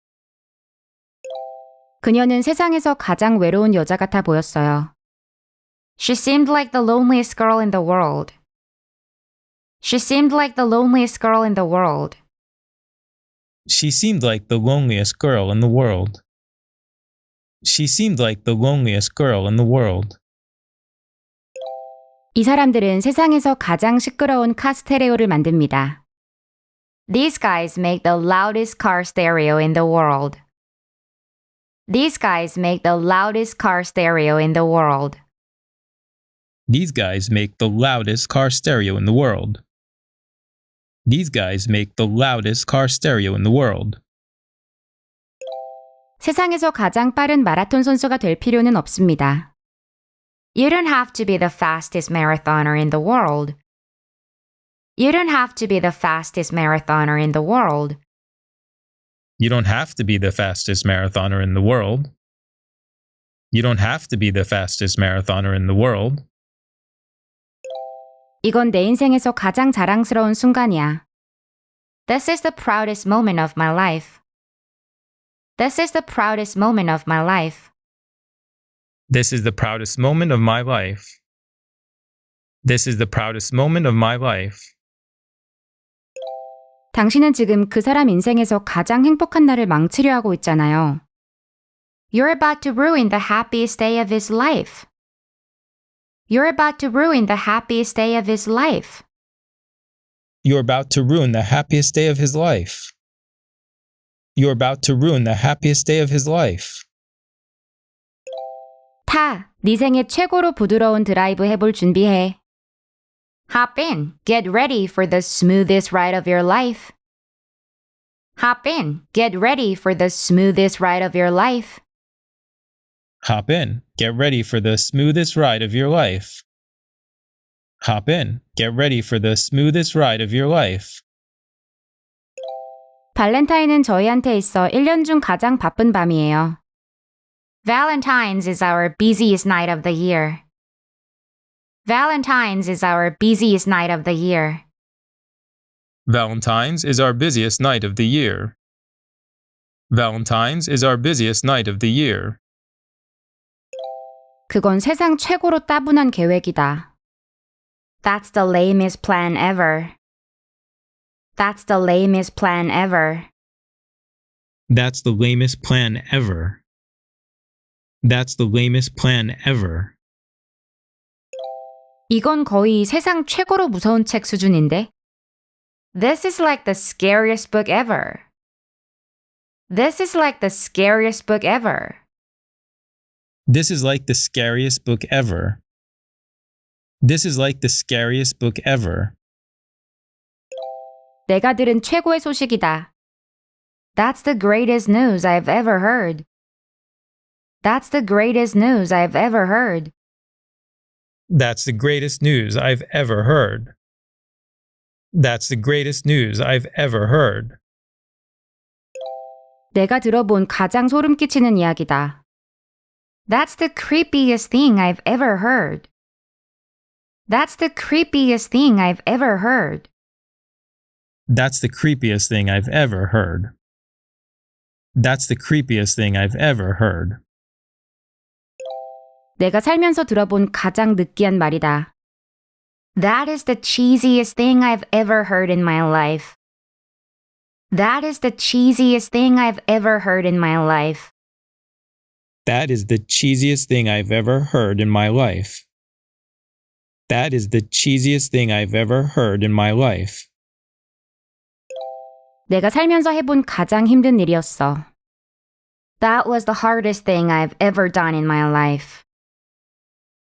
그녀는 세상에서 가장 외로운 여자 같아 보였어요. She seemed like the loneliest girl in the world. She seemed like the loneliest girl in the world. She seemed like the loneliest girl in the world. She seemed like the loneliest girl in the world. 이 사람들은 세상에서 가장 시끄러운 카 스테레오를 만듭니다. These guys make the loudest car stereo in the world. These guys make the loudest car stereo in the world. These guys make the loudest car stereo in the world. These guys make the loudest car stereo in the world. 세상에서 가장 빠른 마라톤 선수가 될 필요는 없습니다. You don't have to be the fastest marathoner in the world. You don't have to be the fastest marathoner in the world. You don't have to be the fastest marathoner in the world. You don't have to be the fastest marathoner in the world. 이건 내 인생에서 가장 자랑스러운 순간이야. This is the proudest moment of my life. This is the proudest moment of my life. This is the proudest moment of my life. This is the proudest moment of my life. 당신은 지금 그 사람 인생에서 가장 행복한 날을 망치려 하고 있잖아요. You're about to ruin the happiest day of his life. You're about to ruin the happiest day of his life. You're about to ruin the happiest day of his life. You're about to ruin the happiest day of his life. 타, 네 생애 최고로 부드러운 드라이브 해볼 준비해. Hop in, get ready for the smoothest ride of your life. Hop in, get ready for the smoothest ride of your life. Hop in, get ready for the smoothest ride of your life. Hop in, get ready for the smoothest ride of your life. 발렌타인은 저희한테 있어 1년 중 가장 바쁜 밤이에요. Valentine's is our busiest night of the year. Valentine's is our busiest night of the year. Valentine's is our busiest night of the year. Valentine's is our busiest night of the year. 그건 세상 최고로 따분한 계획이다. That's the lamest plan ever. That's the lamest plan ever. That's the lamest plan ever. That's the lamest plan ever. 이건 거의 세상 최고로 무서운 책 수준인데? This is like the scariest book ever. This is like the scariest book ever. This is like the scariest book ever. This is like the scariest book ever. 내가 들은 최고의 소식이다. That's the greatest news I've ever heard. That's the greatest news I've ever heard. That's the greatest news I've ever heard. That's the greatest news I've ever heard. 내가 들어본 가장 소름 끼치는 이야기다. That's the creepiest thing I've ever heard. That's the creepiest thing I've ever heard. That's the creepiest thing I've ever heard. That's the creepiest thing I've ever heard. 내가 살면서 들어본 가장 느끼한 말이다. That is the cheesiest thing I've ever heard in my life. That is the cheesiest thing I've ever heard in my life. That is the cheesiest thing I've ever heard in my life. That is the cheesiest thing I've ever heard in my life. 내가 살면서 해본 가장 힘든 일이었어. That was the hardest thing I've ever done in my life.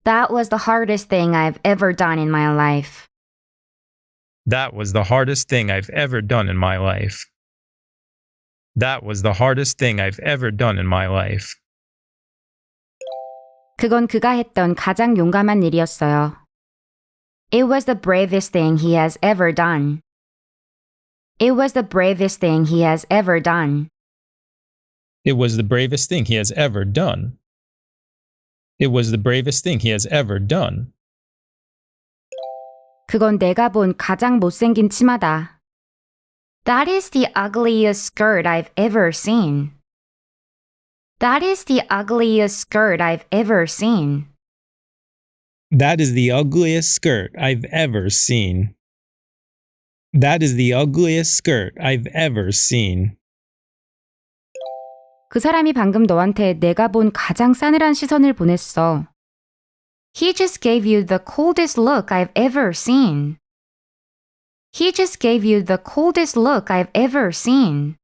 That was the hardest thing I've ever done in my life. That was the hardest thing I've ever done in my life. That was the hardest thing I've ever done in my life. 그건 그가 했던 가장 용감한 일이었어요. It was the bravest thing he has ever done. It was the bravest thing he has ever done. It was the bravest thing he has ever done. It was the bravest thing he has ever done. 그건 내가 본 가장 못생긴 치마다. That is the ugliest skirt I've ever seen. That is the ugliest skirt I've ever seen. That is the ugliest skirt I've ever seen. That is the ugliest skirt I've ever seen. 그 사람이 방금 너한테 내가 본 가장 싸늘한 시선을 보냈어. He just gave you the coldest look I've ever seen. He just gave you the coldest look I've ever seen.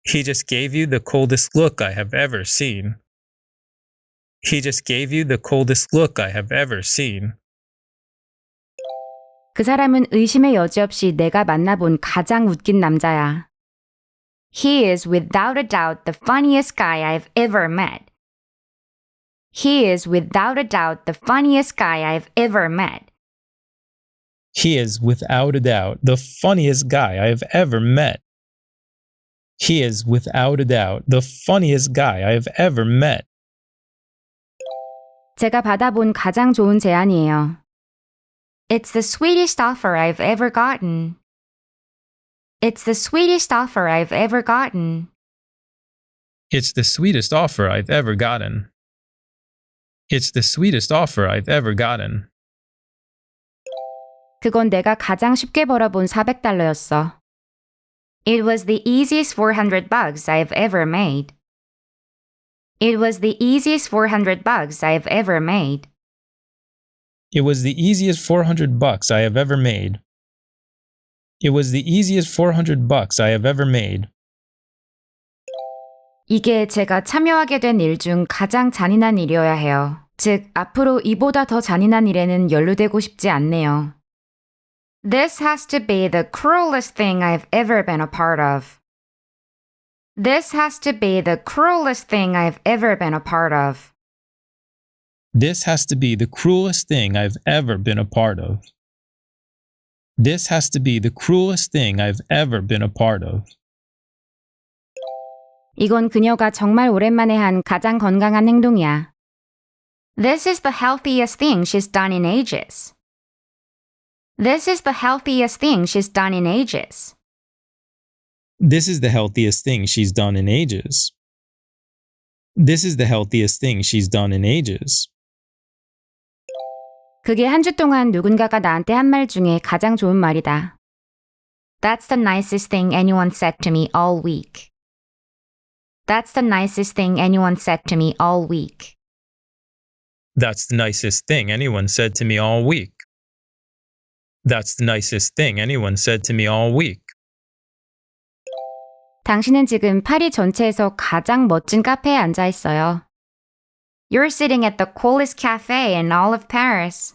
He just gave you the coldest look I have ever seen. He just gave you the coldest look I have ever seen. 그 사람은 의심의 여지 없이 내가 만나본 가장 웃긴 남자야. He is without a doubt the funniest guy I've ever met. He is without a doubt the funniest guy I've ever met. He is without a doubt the funniest guy I've ever met. He is without a doubt the funniest guy I've ever met. 제가 받아본 가장 좋은 제안이에요. It's the sweetest offer I've ever gotten. It's the sweetest offer I've ever gotten. It's the sweetest offer I've ever gotten. It's the sweetest offer I've ever gotten. 그건 내가 가장 쉽게 벌어본 $400였어. It was the easiest $400 I've ever made. It was the easiest $400 I've ever made. It was the easiest $400 I have ever made. It was the easiest $400 I have ever made. 이게 제가 참여하게 된 일 중 가장 잔인한 일이어야 해요. 즉, 앞으로 이보다 더 잔인한 일에는 연루되고 싶지 않네요. This has to be the cruelest thing I've ever been a part of. This has to be the cruelest thing I've ever been a part of. This has to be the cruelest thing I've ever been a part of. This has to be the cruelest thing I've ever been a part of. 이건 그녀가 정말 오랜만에 한 가장 건강한 행동이야. This is the healthiest thing she's done in ages. This is the healthiest thing she's done in ages. This is the healthiest thing she's done in ages. This is the healthiest thing she's done in ages. 그게 한 주 동안 누군가가 나한테 한 말 중에 가장 좋은 말이다. That's the nicest thing anyone said to me all week. That's the nicest thing anyone said to me all week. That's the nicest thing anyone said to me all week. That's the nicest thing anyone said to me all week. 당신은 지금 파리 전체에서 가장 멋진 카페에 앉아 있어요. You're sitting at the coolest cafe in all of Paris.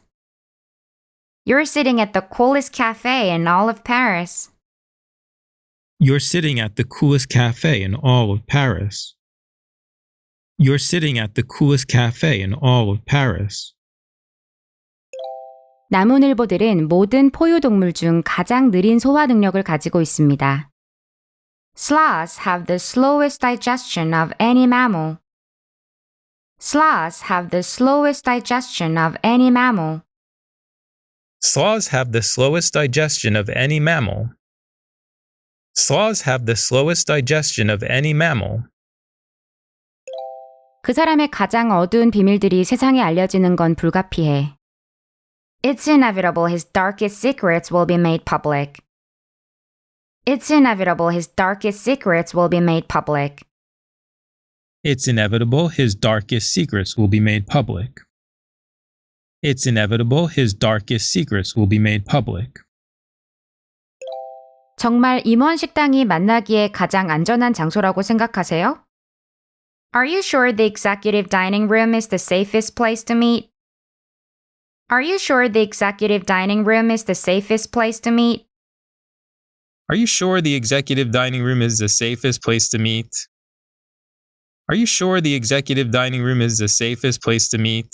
You're sitting at the coolest cafe in all of Paris. You're sitting at the coolest cafe in all of Paris. You're sitting at the coolest cafe in all of Paris. 나무늘보들은 모든 포유동물 중 가장 느린 소화 능력을 가지고 있습니다. Sloths have the slowest digestion of any mammal. Sloths have the slowest digestion of any mammal. Sloths have the slowest digestion of any mammal. Sloths have the slowest digestion of any mammal. 그 사람의 가장 어두운 비밀들이 세상에 알려지는 건 불가피해. It's inevitable his darkest secrets will be made public. It's inevitable his darkest secrets will be made public. It's inevitable his darkest secrets will be made public. It's inevitable his darkest secrets will be made public. 정말 임원 식당이 만나기에 가장 안전한 장소라고 생각하세요? Are you sure the executive dining room is the safest place to meet? Are you sure the executive dining room is the safest place to meet? Are you sure the executive dining room is the safest place to meet? Are you sure the executive dining room is the safest place to meet?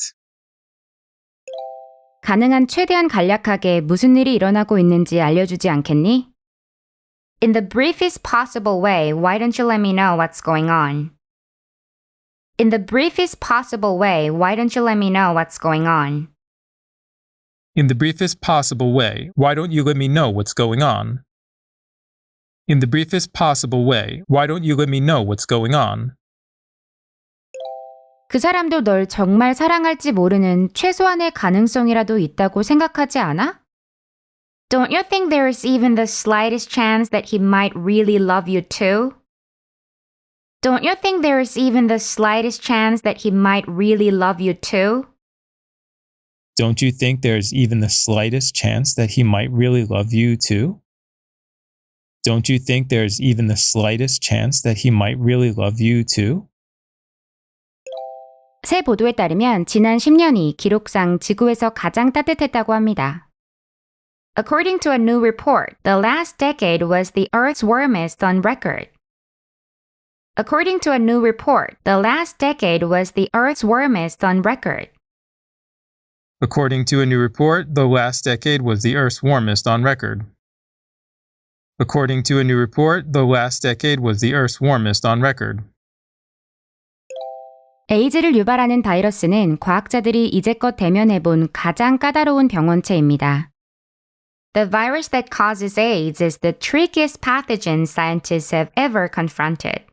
가능한 최대한 간략하게 무슨 일이 일어나고 있는지 알려주지 않겠니? In the briefest possible way, why don't you let me know what's going on? In the briefest possible way, why don't you let me know what's going on? In the briefest possible way, why don't you let me know what's going on? In the briefest possible way, why don't you let me know what's going on? 그 사람도 널 정말 사랑할지 모르는 최소한의 가능성이라도 있다고 생각하지 않아? Don't you think there is even the slightest chance that he might really love you too? Don't you think there is even the slightest chance that he might really love you too? Don't you think there's even the slightest chance that he might really love you too? Don't you think there's even the slightest chance that he might really love you too? 새 보도에 따르면 지난 10년이 기록상 지구에서 가장 따뜻했다고 합니다. According to a new report, the last decade was the Earth's warmest on record. According to a new report, the last decade was the Earth's warmest on record. According to a new report, the last decade was the Earth's warmest on record. According to a new report, the last decade was the Earth's warmest on record. 에이즈를 유발하는 바이러스는 과학자들이 이제껏 대면해본 가장 까다로운 병원체입니다. The virus that causes AIDS is the trickiest pathogen scientists have ever confronted.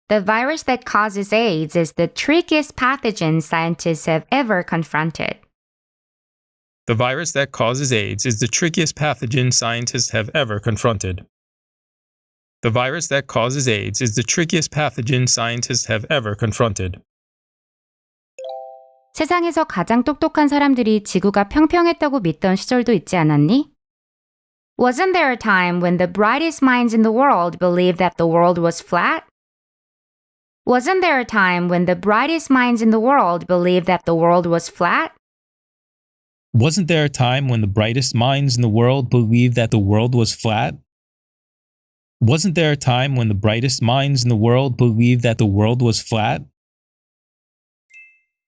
The virus that causes AIDS is the trickiest pathogen scientists have ever confronted. The virus that causes AIDS is the trickiest pathogen scientists have ever confronted. The virus that causes AIDS is the trickiest pathogen scientists have ever confronted. 세상에서 가장 똑똑한 사람들이 지구가 평평했다고 믿던 시절도 있지 않았니? Wasn't there a time when the brightest minds in the world believed that the world was flat? Wasn't there a time when the brightest minds in the world believed that the world was flat? Wasn't there a time when the brightest minds in the world believed that the world was flat? Wasn't there a time when the brightest minds in the world believed that the world was flat?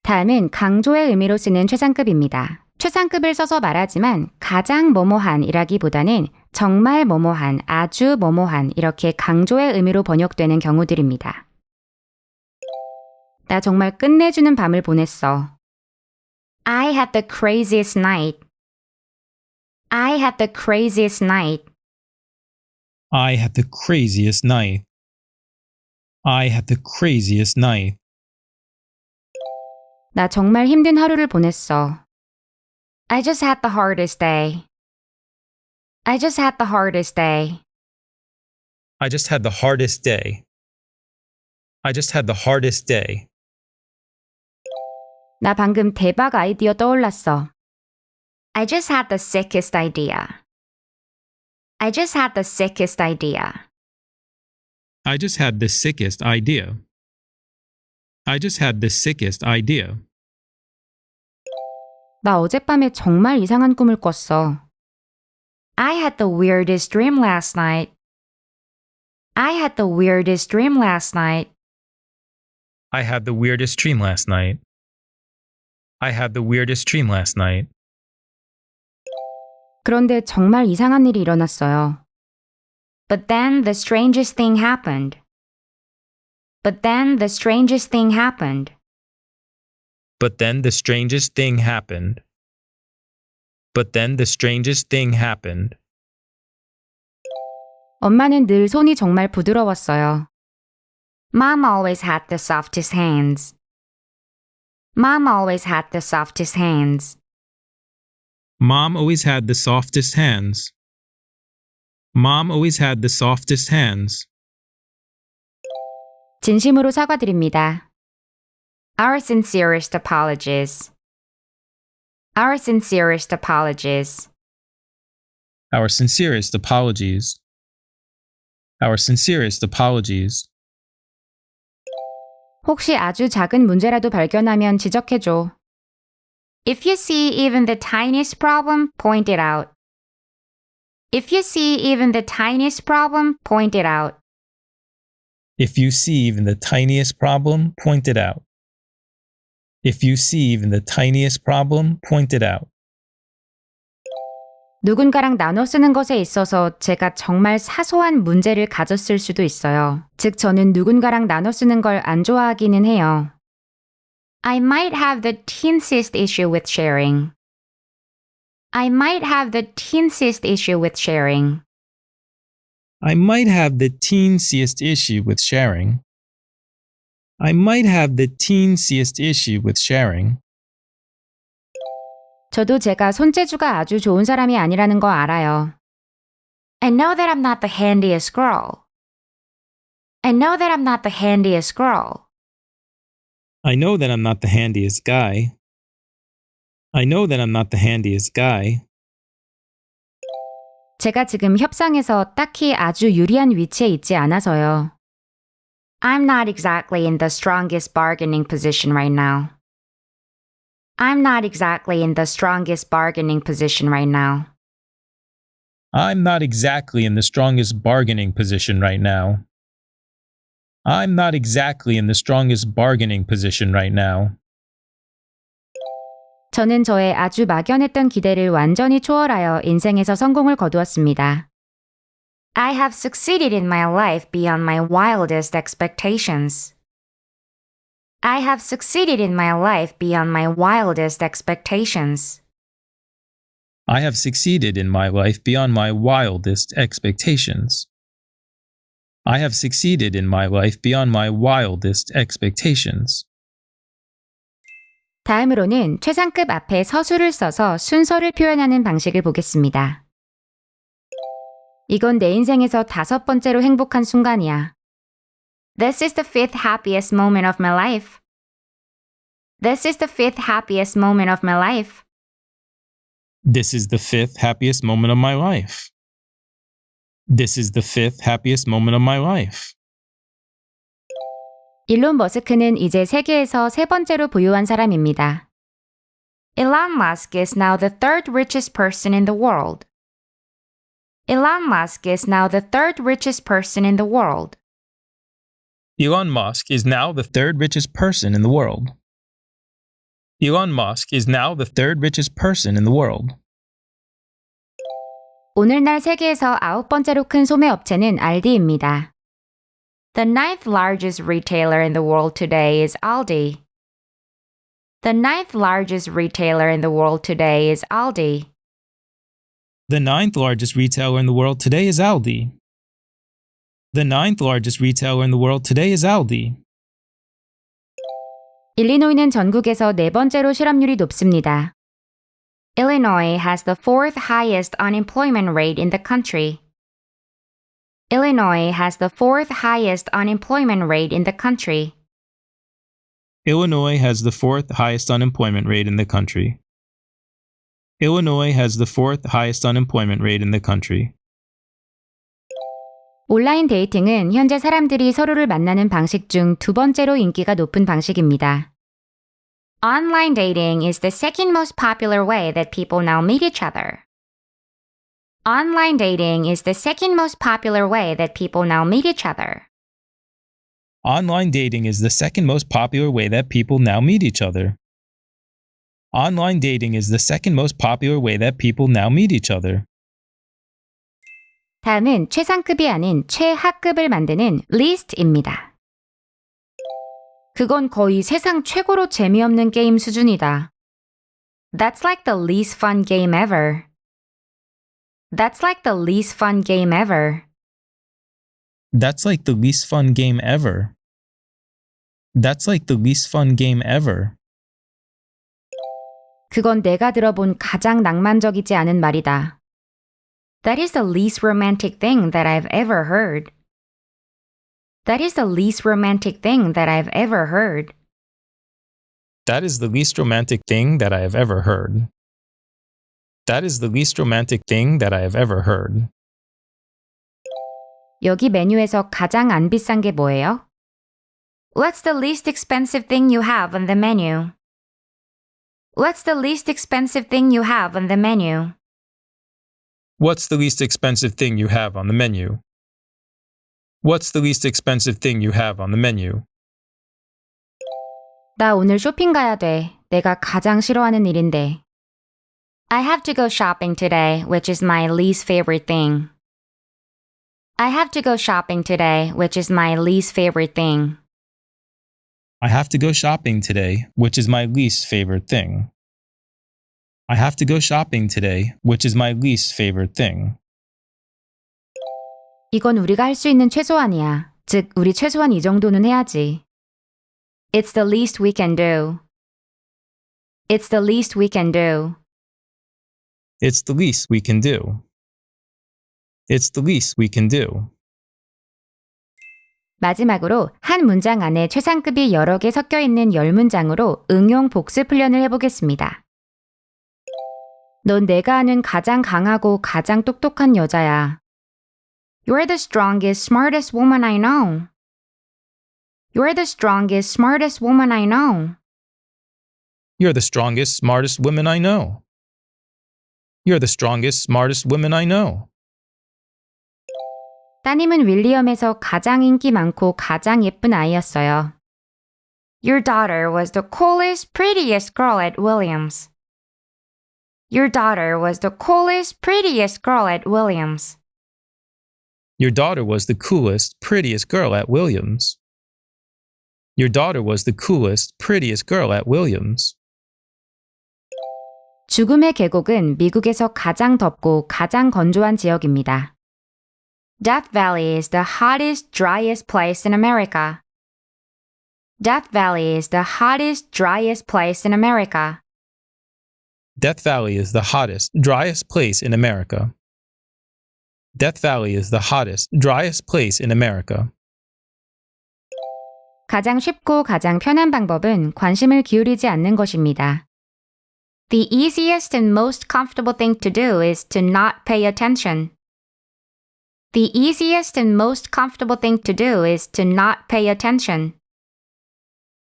다음은 강조의 의미로 쓰는 최상급입니다. 최상급을 써서 말하지만 가장 뭐뭐한이라기보다는 정말 뭐뭐한, 아주 뭐뭐한 이렇게 강조의 의미로 번역되는 경우들입니다. 나 정말 끝내주는 밤을 보냈어. I had the craziest night. I had the craziest night. I had the craziest night. I had the craziest night. 나 정말 힘든 하루를 보냈어. I just had the hardest day. I just had the hardest day. I just had the hardest day. I just had the hardest day. 나 방금 대박 아이디어 떠올랐어. I just had the sickest idea. I just had the sickest idea. I just had the sickest idea. I just had the sickest idea. 나 어젯밤에 정말 이상한 꿈을 꿨어. I had the weirdest dream last night. I had the weirdest dream last night. I had the weirdest dream last night. I had the weirdest dream last night. 그런데 정말 이상한 일이 일어났어요. But then the strangest thing happened. But then the strangest thing happened. But then the strangest thing happened. But then the strangest thing happened. 엄마는 늘 손이 정말 부드러웠어요. Mom always had the softest hands. Mom always had the softest hands. Mom always had the softest hands. Mom always had the softest hands. 진심으로 사과드립니다. Our sincerest apologies. Our sincerest apologies. Our sincerest apologies. Our sincerest apologies. 혹시 아주 작은 문제라도 발견하면 지적해줘. If you see even the tiniest problem, point it out. If you see even the tiniest problem, point it out. If you see even the tiniest problem, point it out. If you see even the tiniest problem, point it out. 누군가랑 나눠 쓰는 것에 있어서 제가 정말 사소한 문제를 가졌을 수도 있어요. 즉, 저는 누군가랑 나눠 쓰는 걸 안 좋아하기는 해요. I might have the teensiest issue with sharing. I might have the teensiest issue with sharing. I might have the teensiest issue with sharing. I might have the teensiest issue with sharing. 저도 제가 손재주가 아주 좋은 사람이 아니라는 거 알아요. I know that I'm not the handiest girl. I know that I'm not the handiest girl. I know that I'm not the handiest guy. I know that I'm not the handiest guy. 제가 지금 협상에서 딱히 아주 유리한 위치에 있지 않아서요. I'm not exactly in the strongest bargaining position right now. I'm not exactly in the strongest bargaining position right now. I'm not exactly in the strongest bargaining position right now. I'm not exactly in the strongest bargaining position right now. 저는 저의 아주 막연했던 기대를 완전히 초월하여 인생에서 성공을 거두었습니다. I have succeeded in my life beyond my wildest expectations. I have succeeded in my life beyond my wildest expectations. I have succeeded in my life beyond my wildest expectations. I have succeeded in my life beyond my wildest expectations. 다음으로는 최상급 앞에 서술을 써서 순서를 표현하는 방식을 보겠습니다. 이건 내 인생에서 5번째로 행복한 순간이야. This is the 5th happiest moment of my life. This is the 5th happiest moment of my life. This is the 5th happiest moment of my life. This is the 5th happiest moment of my life. 일론 머스크는 이제 세계에서 3번째로 부유한 사람입니다. Elon Musk is now the 3rd richest person in the world. Elon Musk is now the 3rd richest person in the world. Elon Musk is now the 3rd richest person in the world. Elon Musk is now the 3rd richest person in the world. 오늘날 세계에서 9번째로 큰 소매 업체는 알디입니다. The 9th largest retailer in the world today is Aldi. The 9th largest retailer in the world today is Aldi. The 9th largest retailer in the world today is Aldi. The 9th largest retailer in the world today is Aldi. 일리노이는 전국에서 4번째로 실업률이 높습니다. Illinois has the 4th highest unemployment rate in the country. Illinois has the 4th highest unemployment rate in the country. Illinois has the 4th highest unemployment rate in the country. Illinois has the 4th highest unemployment rate in the country. 온라인 데이팅은 현재 사람들이 서로를 만나는 방식 중 2번째로 인기가 높은 방식입니다. Online dating is the second most popular way that people now meet each other. Online dating is the second most popular way that people now meet each other. Online dating is the second most popular way that people now meet each other. Online dating is the second most popular way that people now meet each other. 다음은 최상급이 아닌 최하급을 만드는 list입니다. 그건 거의 세상 최고로 재미없는 게임 수준이다. That's like the least fun game ever. That's like the least fun game ever. That's like the least fun game ever. That's like the least fun game ever. 그건 내가 들어본 가장 낭만적이지 않은 말이다. That is the least romantic thing that I've ever heard. That is the least romantic thing that I've ever heard. That is the least romantic thing that I have ever heard. That is the least romantic thing that I have ever heard. 여기 메뉴에서 가장 안 비싼 게 뭐예요? What's the least expensive thing you have on the menu? What's the least expensive thing you have on the menu? What's the least expensive thing you have on the menu? What's the least expensive thing you have on the menu? 나 오늘 쇼핑 가야 돼. 내가 가장 싫어하는 일인데. I have to go shopping today, which is my least favorite thing. I have to go shopping today, which is my least favorite thing. I have to go shopping today, which is my least favorite thing. I have to go shopping today, which is my least favorite thing. 이건 우리가 할 수 있는 최소한이야. 즉, 우리 최소한 이 정도는 해야지. It's the least we can do. It's the least we can do. It's the least we can do. It's the least we can do. 마지막으로 한 문장 안에 최상급이 여러 개 섞여 있는 10문장으로 응용 복습 훈련을 해보겠습니다. 넌 내가 아는 가장 강하고 가장 똑똑한 여자야. You're the strongest, smartest woman I know. You're the strongest, smartest woman I know. You're the strongest, smartest woman I know. You're the strongest, smartest woman I know. 따님은 윌리엄에서 가장 인기 많고 가장 예쁜 아이였어요. Your daughter was the coolest, prettiest girl at Williams. Your daughter was the coolest, prettiest girl at Williams. Your daughter was the coolest, prettiest girl at Williams. Your daughter was the coolest, prettiest girl at Williams. 죽음의 계곡은 미국에서 가장 덥고 가장 건조한 지역입니다. Death Valley is the hottest, driest place in America. Death Valley is the hottest, driest place in America. Death Valley is the hottest, driest place in America. Death Valley is the hottest, driest place in America. 가장 쉽고 가장 편한 방법은 관심을 기울이지 않는 것입니다. The easiest and most comfortable thing to do is to not pay attention. The easiest and most comfortable thing to do is to not pay attention.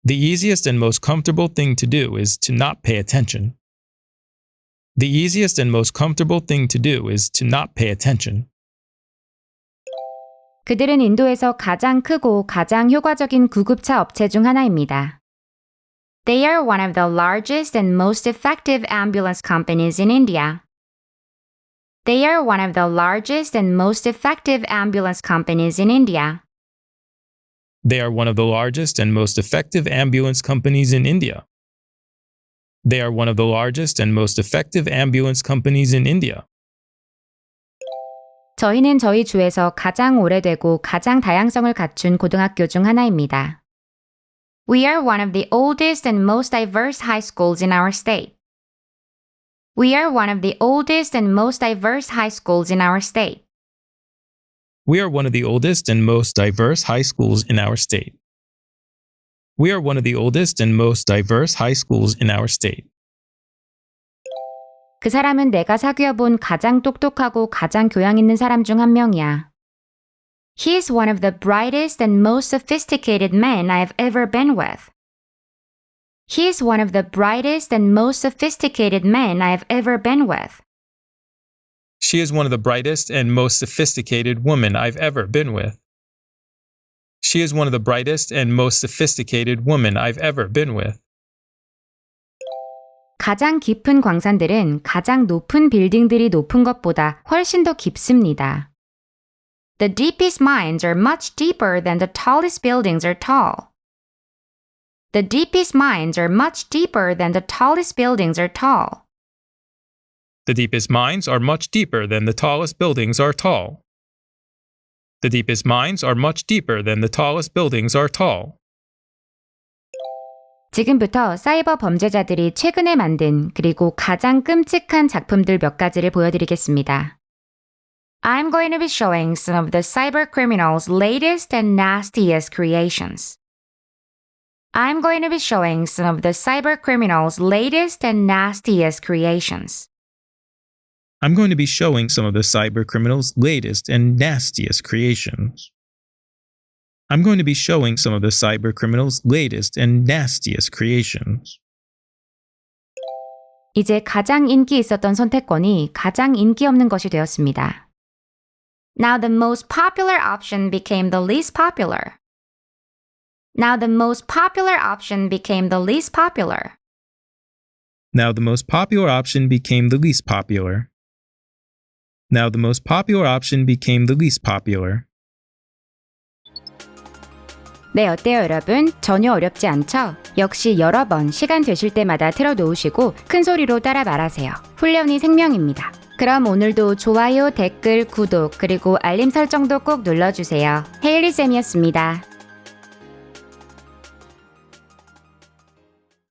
The easiest and most comfortable thing to do is to not pay attention. The easiest and most comfortable thing to do is to not pay attention. 그들은 인도에서 가장 크고 가장 효과적인 구급차 업체 중 하나입니다. They are one of the largest and most effective ambulance companies in India. They are one of the largest and most effective ambulance companies in India. They are one of the largest and most effective ambulance companies in India. They are one of the largest and most effective ambulance companies in India. 저희는 저희 주에서 가장 오래되고 가장 다양성을 갖춘 고등학교 중 하나입니다. We are one of the oldest and most diverse high schools in our state. We are one of the oldest and most diverse high schools in our state. We are one of the oldest and most diverse high schools in our state. We are one of the oldest and most diverse high schools in our state. 그 사람은 내가 사귀어 본 가장 똑똑하고 가장 교양 있는 사람 중 한 명이야. He is one of the brightest and most sophisticated men I have ever been with. He is one of the brightest and most sophisticated men I have ever been with. She is one of the brightest and most sophisticated women I've ever been with. She is one of the brightest and most sophisticated women I've ever been with. 가장 깊은 광산들은 가장 높은 빌딩들이 높은 것보다 훨씬 더 깊습니다. The deepest mines are much deeper than the tallest buildings are tall. The deepest mines are much deeper than the tallest buildings are tall. The deepest mines are much deeper than the tallest buildings are tall. The deepest mines are much deeper than the tallest buildings are tall. 지금부터 사이버 범죄자들이 최근에 만든 그리고 가장 끔찍한 작품들 몇 가지를 보여드리겠습니다. I'm going to be showing some of the cyber criminals' latest and nastiest creations. I'm going to be showing some of the cyber criminals' latest and nastiest creations. I'm going to be showing some of the cyber criminals' latest and nastiest creations. I'm going to be showing some of the cyber criminals' latest and nastiest creations. 이제 가장 인기 있었던 선택권이 가장 인기 없는 것이 되었습니다. Now the most popular option became the least popular. Now the most popular option became the least popular. Now the most popular option became the least popular. Now the most popular option became the least popular. 네, 어때요, 여러분? 전혀 어렵지 않죠? 역시 여러 번 시간 되실 때마다 틀어놓으시고 큰 소리로 따라 말하세요. 훈련이 생명입니다. 그럼 오늘도 좋아요, 댓글, 구독, 그리고 알림 설정도 꼭 눌러주세요. 헤일리쌤이었습니다.